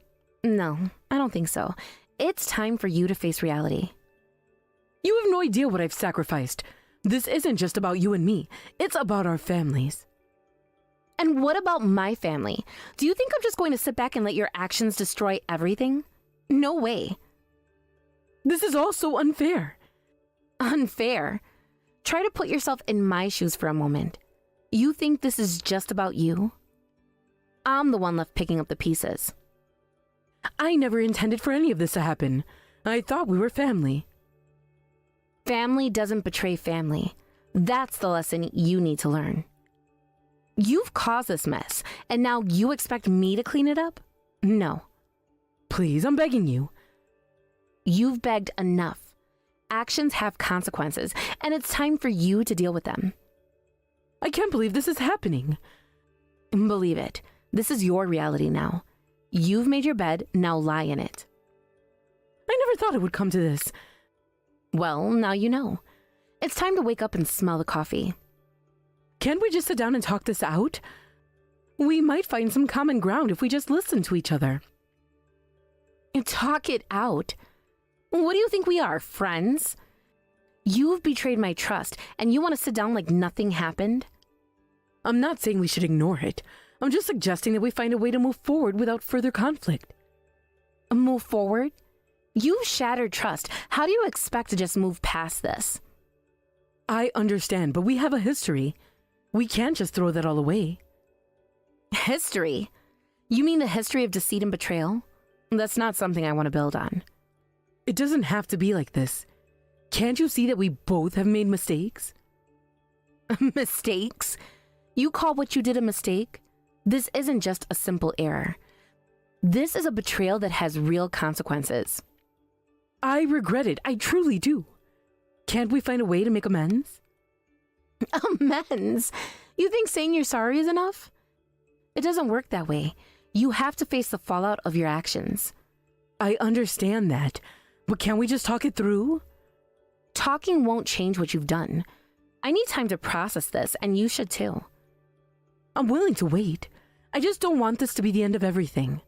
No, I don't think so. It's time for you to face reality. You have no idea what I've sacrificed. This isn't just about you and me. It's about our families. And what about my family? Do you think I'm just going to sit back and let your actions destroy everything? No way. This is all so unfair. Unfair? Try to put yourself in my shoes for a moment. You think this is just about you? I'm the one left picking up the pieces. I never intended for any of this to happen. I thought we were family. Family doesn't betray family. That's the lesson you need to learn. You've caused this mess, and now you expect me to clean it up? No. Please, I'm begging you. You've begged enough. Actions have consequences, and it's time for you to deal with them. I can't believe this is happening. Believe it. This is your reality now. You've made your bed, now lie in it. I never thought it would come to this. Well, now you know. It's time to wake up and smell the coffee. Can't we just sit down and talk this out? We might find some common ground if we just listen to each other. Talk it out? What do you think we are, friends? You've betrayed my trust, and you want to sit down like nothing happened? I'm not saying we should ignore it. I'm just suggesting that we find a way to move forward without further conflict. Move forward? You've shattered trust. How do you expect to just move past this? I understand, but we have a history. We can't just throw that all away. History? You mean the history of deceit and betrayal? That's not something I want to build on. It doesn't have to be like this. Can't you see that we both have made mistakes? Mistakes? You call what you did a mistake? This isn't just a simple error. This is a betrayal that has real consequences. I regret it. I truly do. Can't we find a way to make amends? Amends? You think saying you're sorry is enough? It doesn't work that way. You have to face the fallout of your actions. I understand that, but can't we just talk it through? Talking won't change what you've done. I need time to process this, and you should too. I'm willing to wait. I just don't want this to be the end of everything.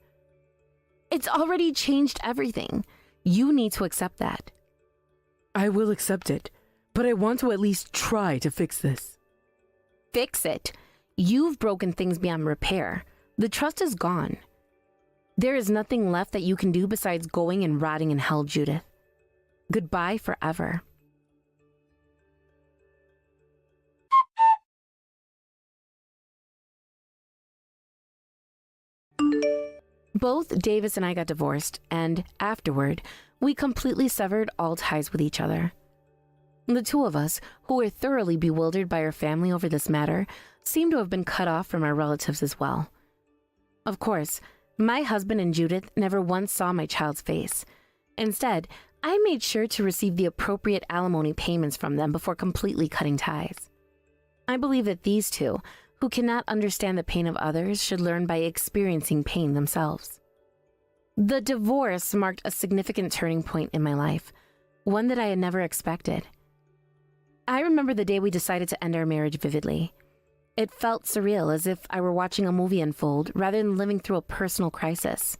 It's already changed everything. You need to accept that. I will accept it, but I want to at least try to fix this. Fix it? You've broken things beyond repair. The trust is gone. There is nothing left that you can do besides going and rotting in hell, Judith. Goodbye forever. Both Davis and I got divorced, and afterward, we completely severed all ties with each other. The two of us, who were thoroughly bewildered by our family over this matter, seemed to have been cut off from our relatives as well. Of course, my husband and Judith never once saw my child's face. Instead, I made sure to receive the appropriate alimony payments from them before completely cutting ties. I believe that these two, who cannot understand the pain of others, should learn by experiencing pain themselves. The divorce marked a significant turning point in my life, one that I had never expected. I remember the day we decided to end our marriage vividly. It felt surreal, as if I were watching a movie unfold rather than living through a personal crisis.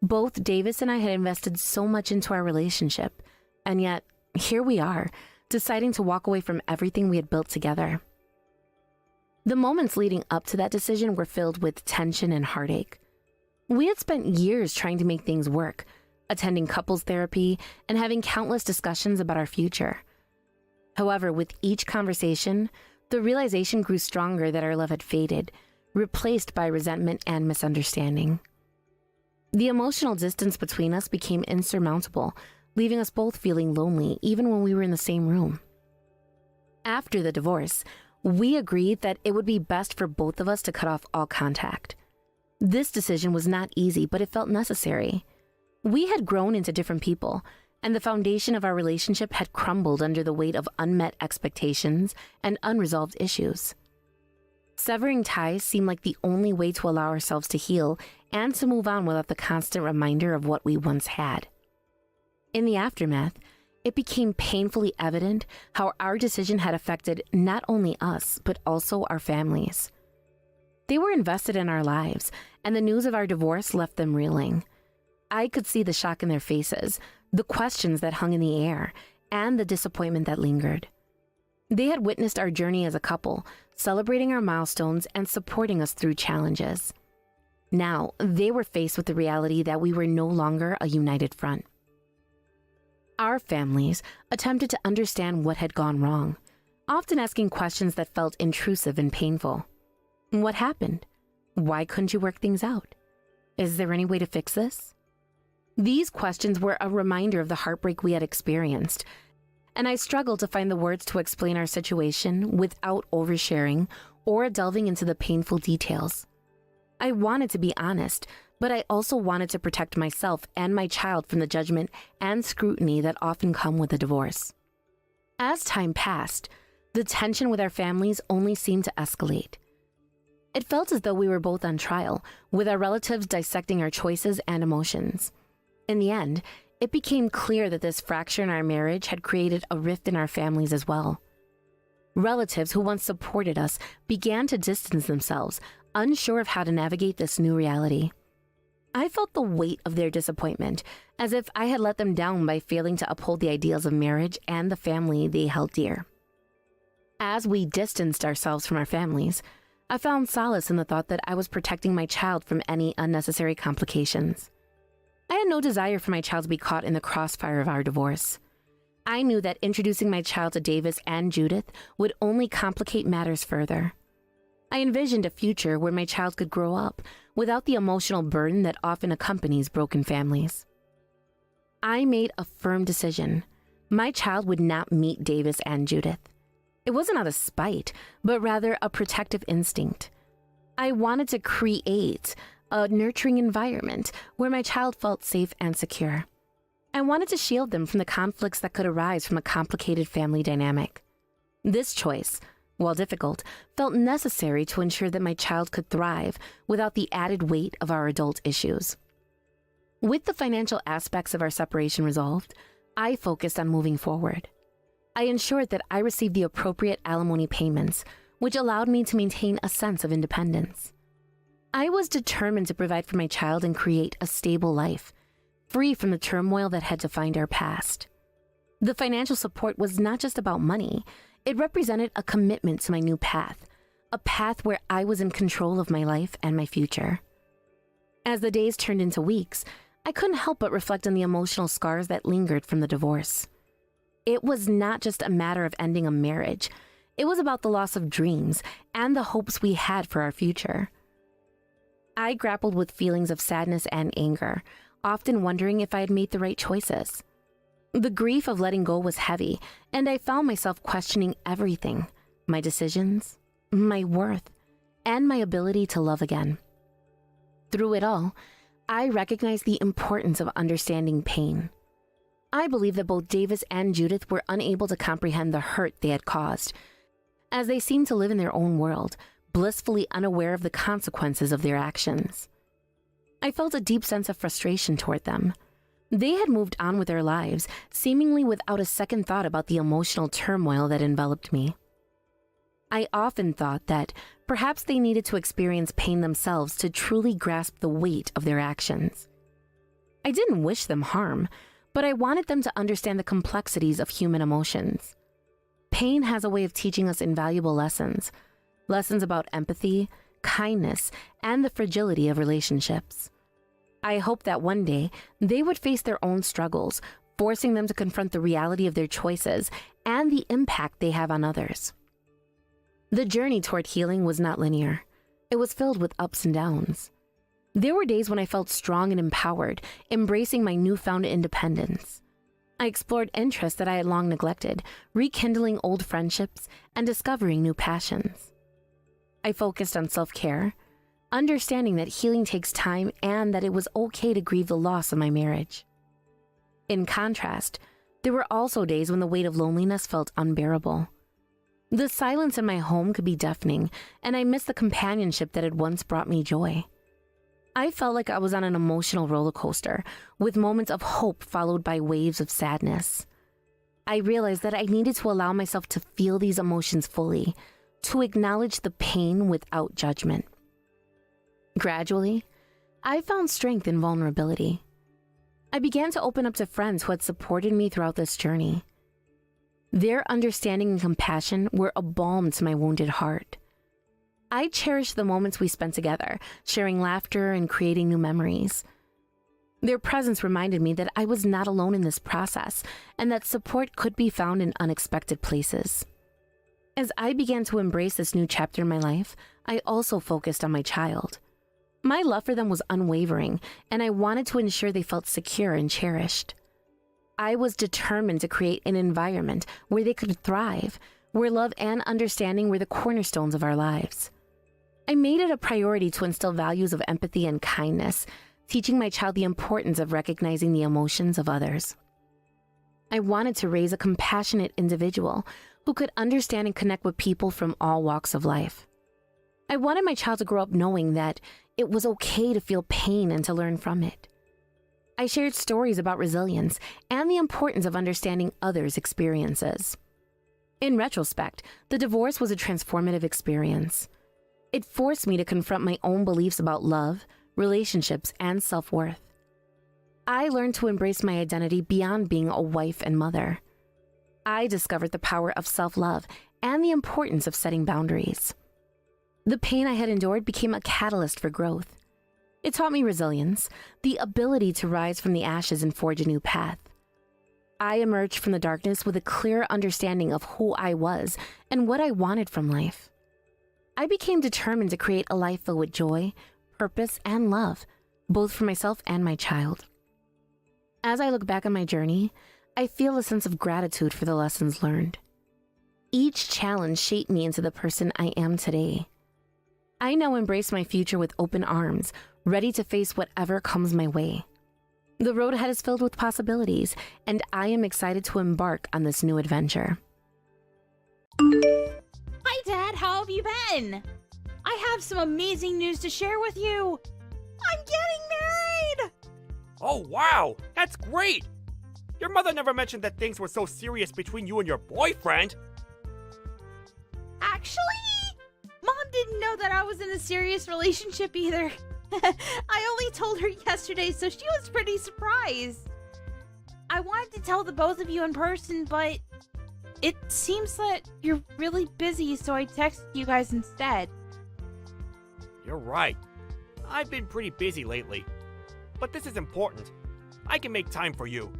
Both Davis and I had invested so much into our relationship, and yet, here we are, deciding to walk away from everything we had built together. The moments leading up to that decision were filled with tension and heartache. We had spent years trying to make things work, attending couples therapy, and having countless discussions about our future. However, with each conversation, the realization grew stronger that our love had faded, replaced by resentment and misunderstanding. The emotional distance between us became insurmountable, leaving us both feeling lonely even when we were in the same room. After the divorce, we agreed that it would be best for both of us to cut off all contact. This decision was not easy, but it felt necessary. We had grown into different people, and the foundation of our relationship had crumbled under the weight of unmet expectations and unresolved issues. Severing ties seemed like the only way to allow ourselves to heal and to move on without the constant reminder of what we once had. In the aftermath, it became painfully evident how our decision had affected not only us, but also our families. They were invested in our lives, and the news of our divorce left them reeling. I could see the shock in their faces, the questions that hung in the air, and the disappointment that lingered. They had witnessed our journey as a couple, celebrating our milestones and supporting us through challenges. Now, they were faced with the reality that we were no longer a united front. Our families attempted to understand what had gone wrong, often asking questions that felt intrusive and painful. What happened? Why couldn't you work things out? Is there any way to fix this? These questions were a reminder of the heartbreak we had experienced, and I struggled to find the words to explain our situation without oversharing or delving into the painful details. I wanted to be honest, but I also wanted to protect myself and my child from the judgment and scrutiny that often come with a divorce. As time passed, the tension with our families only seemed to escalate. It felt as though we were both on trial, with our relatives dissecting our choices and emotions. In the end, it became clear that this fracture in our marriage had created a rift in our families as well. Relatives who once supported us began to distance themselves, unsure of how to navigate this new reality. I felt the weight of their disappointment, as if I had let them down by failing to uphold the ideals of marriage and the family they held dear. As we distanced ourselves from our families, I found solace in the thought that I was protecting my child from any unnecessary complications. I had no desire for my child to be caught in the crossfire of our divorce. I knew that introducing my child to Davis and Judith would only complicate matters further. I envisioned a future where my child could grow up without the emotional burden that often accompanies broken families. I made a firm decision. My child would not meet Davis and Judith. It wasn't out of spite, but rather a protective instinct. I wanted to create a nurturing environment where my child felt safe and secure. I wanted to shield them from the conflicts that could arise from a complicated family dynamic. This choice, while difficult, felt necessary to ensure that my child could thrive without the added weight of our adult issues. With the financial aspects of our separation resolved, I focused on moving forward. I ensured that I received the appropriate alimony payments, which allowed me to maintain a sense of independence. I was determined to provide for my child and create a stable life, free from the turmoil that had defined our past. The financial support was not just about money. It represented a commitment to my new path, a path where I was in control of my life and my future. As the days turned into weeks, I couldn't help but reflect on the emotional scars that lingered from the divorce. It was not just a matter of ending a marriage. It was about the loss of dreams and the hopes we had for our future. I grappled with feelings of sadness and anger, often wondering if I had made the right choices. The grief of letting go was heavy, and I found myself questioning everything: my decisions, my worth, and my ability to love again. Through it all, I recognized the importance of understanding pain. I believe that both Davis and Judith were unable to comprehend the hurt they had caused, as they seemed to live in their own world, blissfully unaware of the consequences of their actions. I felt a deep sense of frustration toward them. They had moved on with their lives, seemingly without a second thought about the emotional turmoil that enveloped me. I often thought that perhaps they needed to experience pain themselves to truly grasp the weight of their actions. I didn't wish them harm, but I wanted them to understand the complexities of human emotions. Pain has a way of teaching us invaluable lessons about empathy, kindness, and the fragility of relationships. I hope that one day they would face their own struggles, forcing them to confront the reality of their choices and the impact they have on others. The journey toward healing was not linear. It was filled with ups and downs. There were days when I felt strong and empowered, embracing my newfound independence. I explored interests that I had long neglected, rekindling old friendships and discovering new passions. I focused on self-care, understanding that healing takes time and that it was okay to grieve the loss of my marriage. In contrast, there were also days when the weight of loneliness felt unbearable. The silence in my home could be deafening, and I missed the companionship that had once brought me joy. I felt like I was on an emotional roller coaster, with moments of hope followed by waves of sadness. I realized that I needed to allow myself to feel these emotions fully, to acknowledge the pain without judgment. Gradually, I found strength in vulnerability. I began to open up to friends who had supported me throughout this journey. Their understanding and compassion were a balm to my wounded heart. I cherished the moments we spent together, sharing laughter and creating new memories. Their presence reminded me that I was not alone in this process and that support could be found in unexpected places. As I began to embrace this new chapter in my life, I also focused on my child. My love for them was unwavering, and I wanted to ensure they felt secure and cherished. I was determined to create an environment where they could thrive, where love and understanding were the cornerstones of our lives. I made it a priority to instill values of empathy and kindness, teaching my child the importance of recognizing the emotions of others. I wanted to raise a compassionate individual who could understand and connect with people from all walks of life. I wanted my child to grow up knowing that it was okay to feel pain and to learn from it. I shared stories about resilience and the importance of understanding others' experiences. In retrospect, the divorce was a transformative experience. It forced me to confront my own beliefs about love, relationships, and self-worth. I learned to embrace my identity beyond being a wife and mother. I discovered the power of self-love and the importance of setting boundaries. The pain I had endured became a catalyst for growth. It taught me resilience, the ability to rise from the ashes and forge a new path. I emerged from the darkness with a clear understanding of who I was and what I wanted from life. I became determined to create a life filled with joy, purpose, and love, both for myself and my child. As I look back on my journey, I feel a sense of gratitude for the lessons learned. Each challenge shaped me into the person I am today. I now embrace my future with open arms, ready to face whatever comes my way. The road ahead is filled with possibilities, and I am excited to embark on this new adventure. Hi, Dad. How have you been? I have some amazing news to share with you. I'm getting married! Oh, wow! That's great! Your mother never mentioned that things were so serious between you and your boyfriend. Actually, Mom didn't know that I was in a serious relationship either. I only told her yesterday, so she was pretty surprised. I wanted to tell the both of you in person, but it seems that you're really busy, so I texted you guys instead. You're right. I've been pretty busy lately. But this is important. I can make time for you.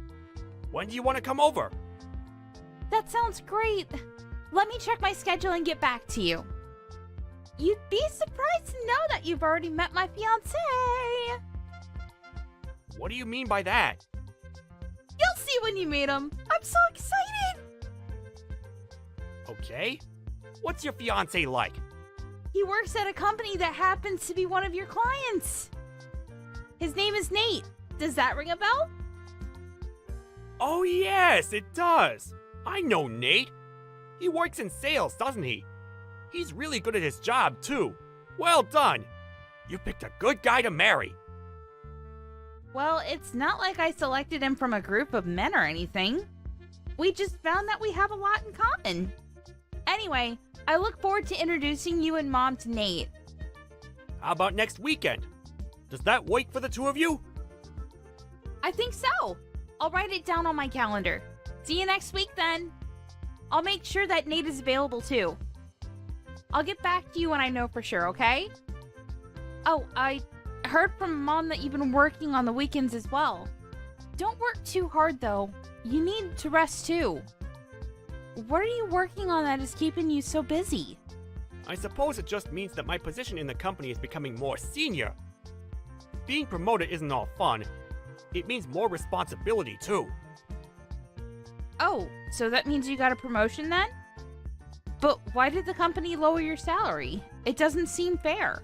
When do you want to come over? That sounds great. Let me check my schedule and get back to you. You'd be surprised to know that you've already met my fiancé. What do you mean by that? You'll see when you meet him. I'm so excited. Okay. What's your fiancé like? He works at a company that happens to be one of your clients. His name is Nate. Does that ring a bell? Oh yes, it does. I know Nate. He works in sales, doesn't he? He's really good at his job, too. Well done. You picked a good guy to marry. Well, it's not like I selected him from a group of men or anything. We just found that we have a lot in common. Anyway, I look forward to introducing you and Mom to Nate. How about next weekend? Does that work for the two of you? I think so. I'll write it down on my calendar. See you next week then. I'll make sure that Nate is available too. I'll get back to you when I know for sure, okay? Oh, I heard from Mom that you've been working on the weekends as well. Don't work too hard though. You need to rest too. What are you working on that is keeping you so busy? I suppose it just means that my position in the company is becoming more senior. Being promoted isn't all fun. It means more responsibility too. Oh, so that means you got a promotion then? But why did the company lower your salary? It doesn't seem fair.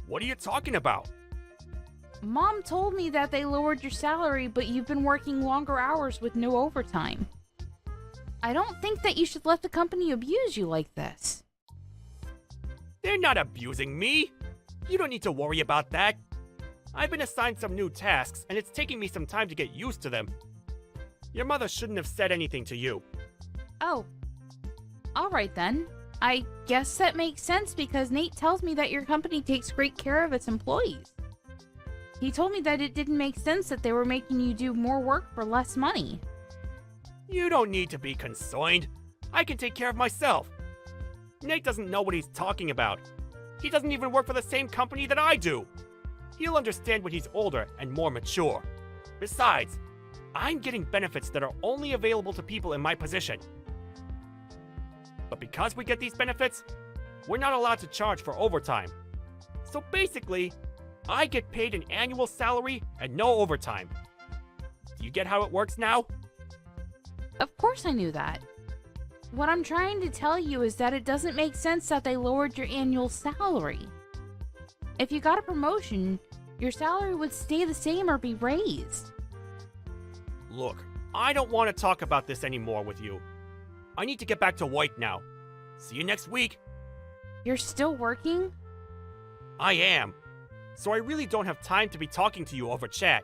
What are you talking about? Mom told me that they lowered your salary, but you've been working longer hours with no overtime. I don't think that you should let the company abuse you like this. They're not abusing me. You don't need to worry about that. I've been assigned some new tasks, and it's taking me some time to get used to them. Your mother shouldn't have said anything to you. Oh. All right then. I guess that makes sense because Nate tells me that your company takes great care of its employees. He told me that it didn't make sense that they were making you do more work for less money. You don't need to be concerned. I can take care of myself. Nate doesn't know what he's talking about. He doesn't even work for the same company that I do. He'll understand when he's older and more mature. Besides, I'm getting benefits that are only available to people in my position. But because we get these benefits, we're not allowed to charge for overtime. So basically, I get paid an annual salary and no overtime. Do you get how it works now? Of course I knew that. What I'm trying to tell you is that it doesn't make sense that they lowered your annual salary. If you got a promotion, your salary would stay the same or be raised. Look, I don't want to talk about this anymore with you. I need to get back to work now. See you next week. You're still working? I am. So I really don't have time to be talking to you over chat.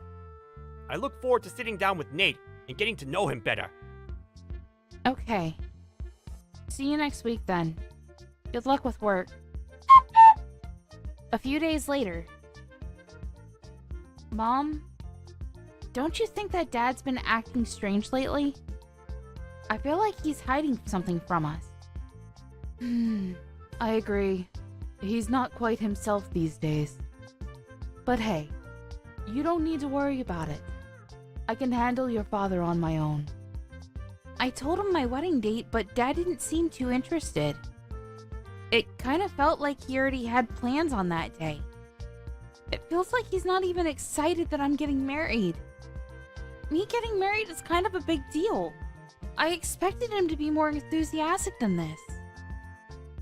I look forward to sitting down with Nate and getting to know him better. Okay. See you next week then. Good luck with work. A few days later. Mom, don't you think that Dad's been acting strange lately? I feel like he's hiding something from us. I agree. He's not quite himself these days. But hey, you don't need to worry about it. I can handle your father on my own. I told him my wedding date, but Dad didn't seem too interested. It kind of felt like he already had plans on that day. It feels like he's not even excited that I'm getting married. Me getting married is kind of a big deal. I expected him to be more enthusiastic than this.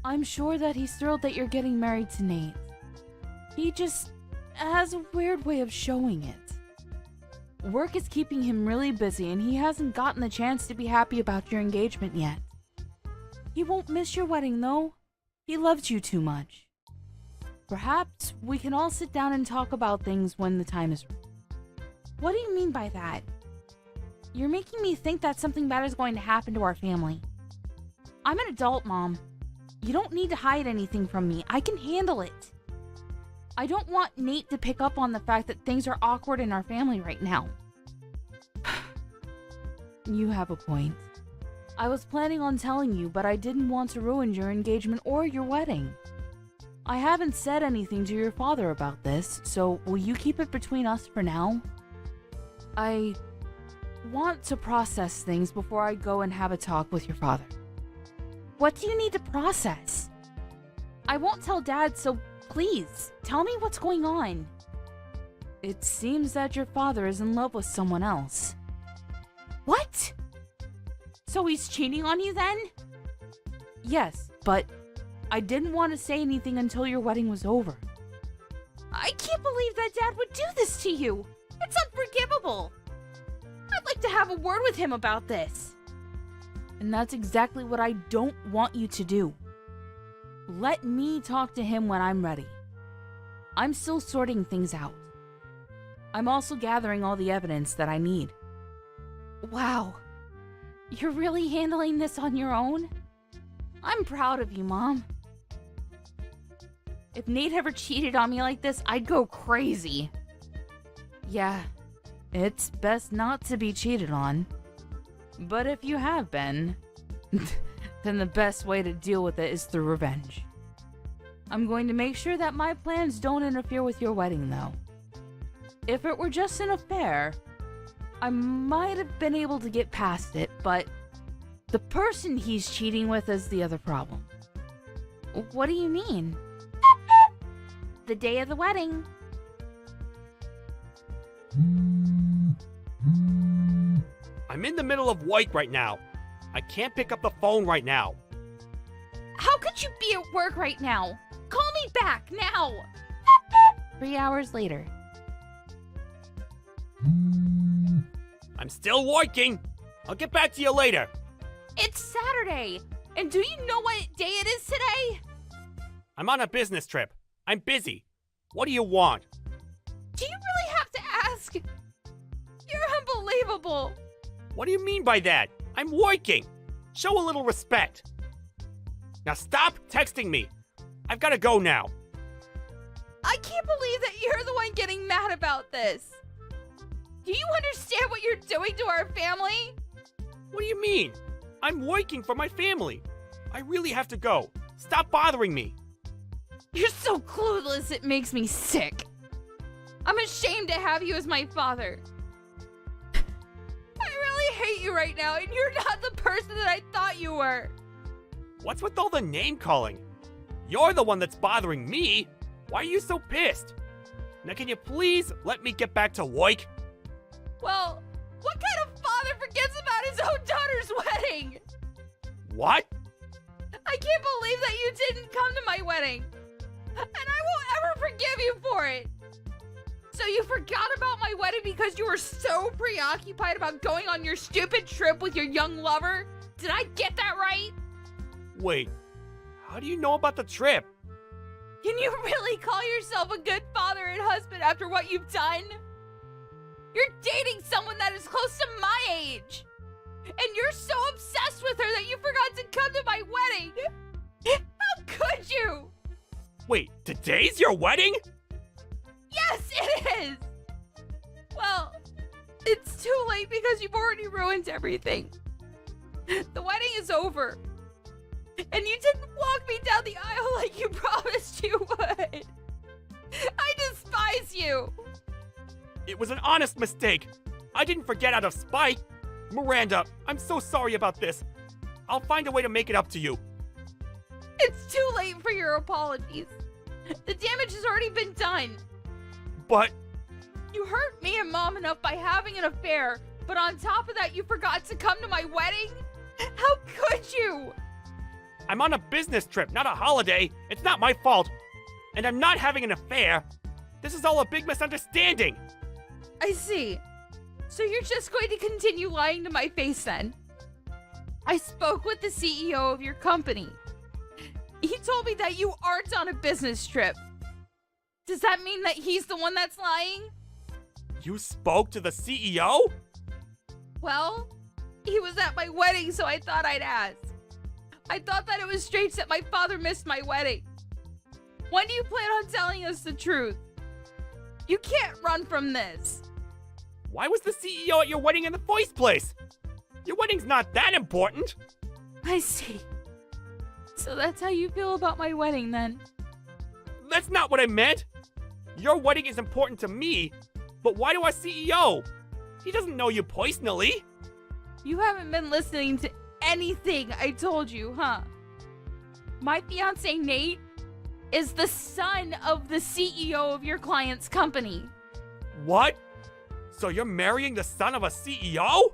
I'm sure that he's thrilled that you're getting married to Nate. He just has a weird way of showing it. Work is keeping him really busy and he hasn't gotten the chance to be happy about your engagement yet. He won't miss your wedding though. He loves you too much. Perhaps we can all sit down and talk about things when the time is right. What do you mean by that? You're making me think that something bad is going to happen to our family. I'm an adult, Mom. You don't need to hide anything from me. I can handle it. I don't want Nate to pick up on the fact that things are awkward in our family right now. You have a point. I was planning on telling you, but I didn't want to ruin your engagement or your wedding. I haven't said anything to your father about this, so will you keep it between us for now? I want to process things before I go and have a talk with your father. What do you need to process? I won't tell Dad, so please, tell me what's going on. It seems that your father is in love with someone else. What? So he's cheating on you then? Yes, but I didn't want to say anything until your wedding was over. I can't believe that Dad would do this to you. It's unforgivable. I'd like to have a word with him about this. And that's exactly what I don't want you to do. Let me talk to him when I'm ready. I'm still sorting things out. I'm also gathering all the evidence that I need. Wow. You're really handling this on your own? I'm proud of you, Mom. If Nate ever cheated on me like this, I'd go crazy. Yeah, it's best not to be cheated on. But if you have been, then the best way to deal with it is through revenge. I'm going to make sure that my plans don't interfere with your wedding, though. If it were just an affair, I might have been able to get past it, but the person he's cheating with is the other problem. What do you mean? The day of the wedding. I'm in the middle of work right now. I can't pick up the phone right now. How could you be at work right now? Call me back now! 3 hours later. I'm still working. I'll get back to you later. It's Saturday! And do you know what day it is today? I'm on a business trip. I'm busy. What do you want? Do you really have to ask? You're unbelievable. What do you mean by that? I'm working. Show a little respect. Now stop texting me. I've got to go now. I can't believe that you're the one getting mad about this. Do you understand what you're doing to our family? What do you mean? I'm working for my family. I really have to go. Stop bothering me. You're so clueless, it makes me sick. I'm ashamed to have you as my father. I really hate you right now, and you're not the person that I thought you were. What's with all the name calling? You're the one that's bothering me. Why are you so pissed? Now can you please let me get back to work? Well, what kind of father forgets about his own daughter's wedding? What? I can't believe that you didn't come to my wedding. And I won't ever forgive you for it. So you forgot about my wedding because you were so preoccupied about going on your stupid trip with your young lover? Did I get that right? Wait, how do you know about the trip? Can you really call yourself a good father and husband after what you've done? You're dating someone that is close to my age. And you're so obsessed with her that you forgot to come to my wedding. How could you? Wait, today's your wedding? Yes, it is. Well, it's too late because you've already ruined everything. The wedding is over. And you didn't walk me down the aisle like you promised you would. I despise you. It was an honest mistake. I didn't forget out of spite. Miranda, I'm so sorry about this. I'll find a way to make it up to you. It's too late for your apologies. The damage has already been done. But You hurt me and Mom enough by having an affair, but on top of that, you forgot to come to my wedding? How could you? I'm on a business trip, not a holiday. It's not my fault. And I'm not having an affair. This is all a big misunderstanding. I see. So you're just going to continue lying to my face then? I spoke with the CEO of your company. He told me that you aren't on a business trip. Does that mean that he's the one that's lying? You spoke to the CEO? Well, he was at my wedding, so I thought I'd ask. I thought that it was strange that my father missed my wedding. When do you plan on telling us the truth? You can't run from this. Why was the CEO at your wedding in the first place? Your wedding's not that important. I see. So that's how you feel about my wedding then? That's not what I meant. Your wedding is important to me, but why to our CEO? He doesn't know you personally. You haven't been listening to anything I told you, huh? My fiance Nate is the son of the CEO of your client's company. What? So you're marrying the son of a CEO?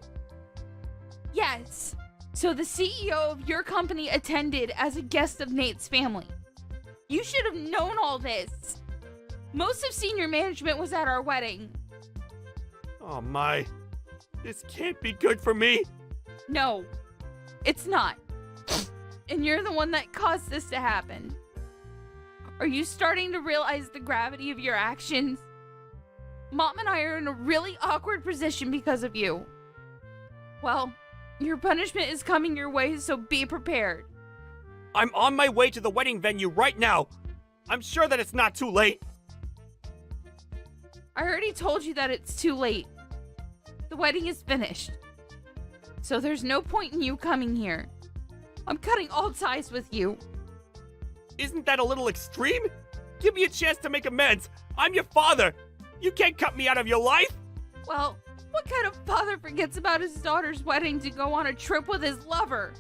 Yes. So the CEO of your company attended as a guest of Nate's family. You should have known all this. Most of senior management was at our wedding. Oh my. This can't be good for me. No, it's not. And you're the one that caused this to happen. Are you starting to realize the gravity of your actions? Mom and I are in a really awkward position because of you. Well, your punishment is coming your way, so be prepared. I'm on my way to the wedding venue right now. I'm sure that it's not too late. I already told you that it's too late. The wedding is finished. So there's no point in you coming here. I'm cutting all ties with you. Isn't that a little extreme? Give me a chance to make amends. I'm your father. You can't cut me out of your life. Well, what kind of father forgets about his daughter's wedding to go on a trip with his lover?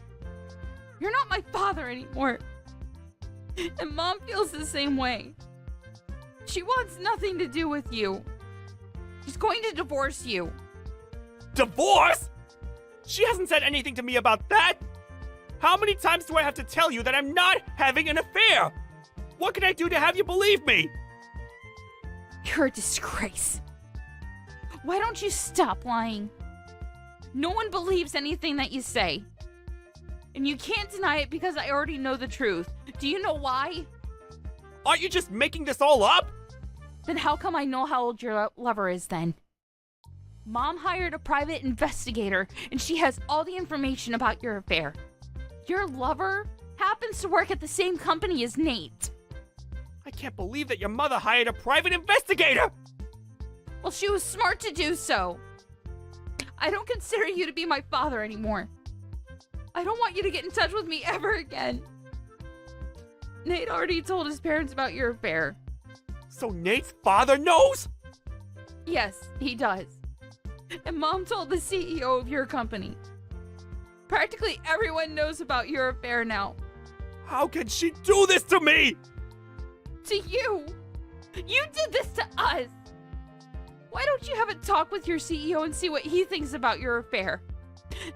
You're not my father anymore. And Mom feels the same way. She wants nothing to do with you. She's going to divorce you. Divorce? She hasn't said anything to me about that. How many times do I have to tell you that I'm not having an affair? What can I do to have you believe me? You're a disgrace. Why don't you stop lying? No one believes anything that you say. And you can't deny it because I already know the truth. Do you know why? Aren't you just making this all up? Then how come I know how old your lover is then? Mom hired a private investigator, and she has all the information about your affair. Your lover happens to work at the same company as Nate. I can't believe that your mother hired a private investigator! Well, she was smart to do so. I don't consider you to be my father anymore. I don't want you to get in touch with me ever again. Nate already told his parents about your affair. So Nate's father knows? Yes, he does. And Mom told the CEO of your company. Practically everyone knows about your affair now. How can she do this to me? To you! You did this to us! Why don't you have a talk with your CEO and see what he thinks about your affair?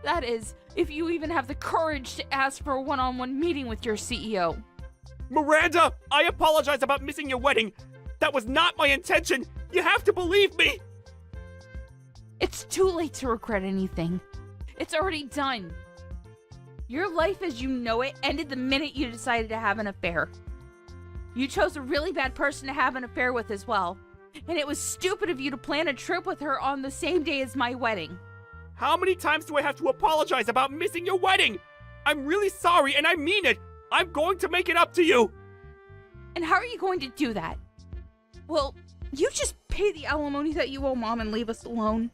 That is, if you even have the courage to ask for a one-on-one meeting with your CEO. Miranda, I apologize about missing your wedding. That was not my intention. You have to believe me. It's too late to regret anything. It's already done. Your life as you know it ended the minute you decided to have an affair. You chose a really bad person to have an affair with as well. And it was stupid of you to plan a trip with her on the same day as my wedding. How many times do I have to apologize about missing your wedding? I'm really sorry and I mean it. I'm going to make it up to you. And how are you going to do that? Well, you just pay the alimony that you owe Mom and leave us alone.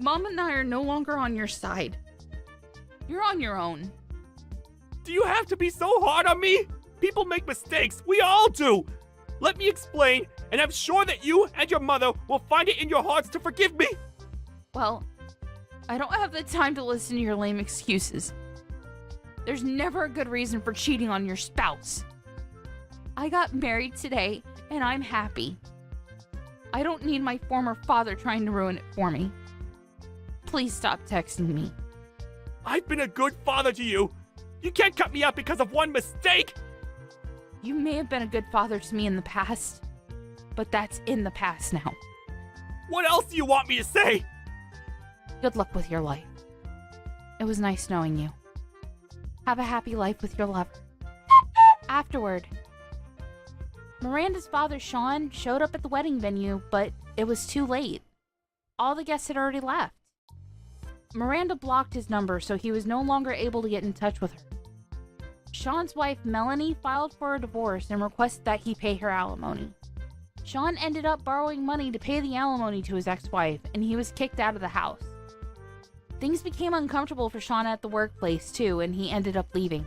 Mom and I are no longer on your side. You're on your own. Do you have to be so hard on me? People make mistakes. We all do. Let me explain, and I'm sure that you and your mother will find it in your hearts to forgive me. Well, I don't have the time to listen to your lame excuses. There's never a good reason for cheating on your spouse. I got married today, and I'm happy. I don't need my former father trying to ruin it for me. Please stop texting me. I've been a good father to you. You can't cut me out because of one mistake. You may have been a good father to me in the past, but that's in the past now. What else do you want me to say? Good luck with your life. It was nice knowing you. Have a happy life with your lover. Afterward, Miranda's father, Sean, showed up at the wedding venue, but it was too late. All the guests had already left. Miranda blocked his number, so he was no longer able to get in touch with her. Sean's wife, Melanie, filed for a divorce and requested that he pay her alimony. Sean ended up borrowing money to pay the alimony to his ex-wife, and he was kicked out of the house. Things became uncomfortable for Sean at the workplace, too, and he ended up leaving.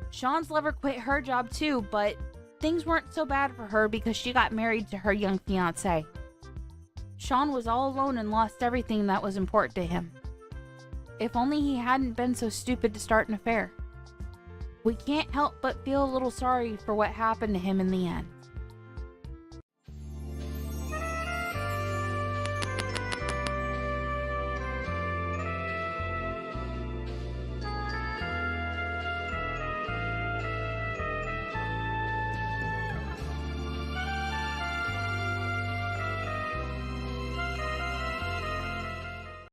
Sean's lover quit her job, too, but things weren't so bad for her because she got married to her young fiancé. Sean was all alone and lost everything that was important to him. If only he hadn't been so stupid to start an affair. We can't help but feel a little sorry for what happened to him in the end.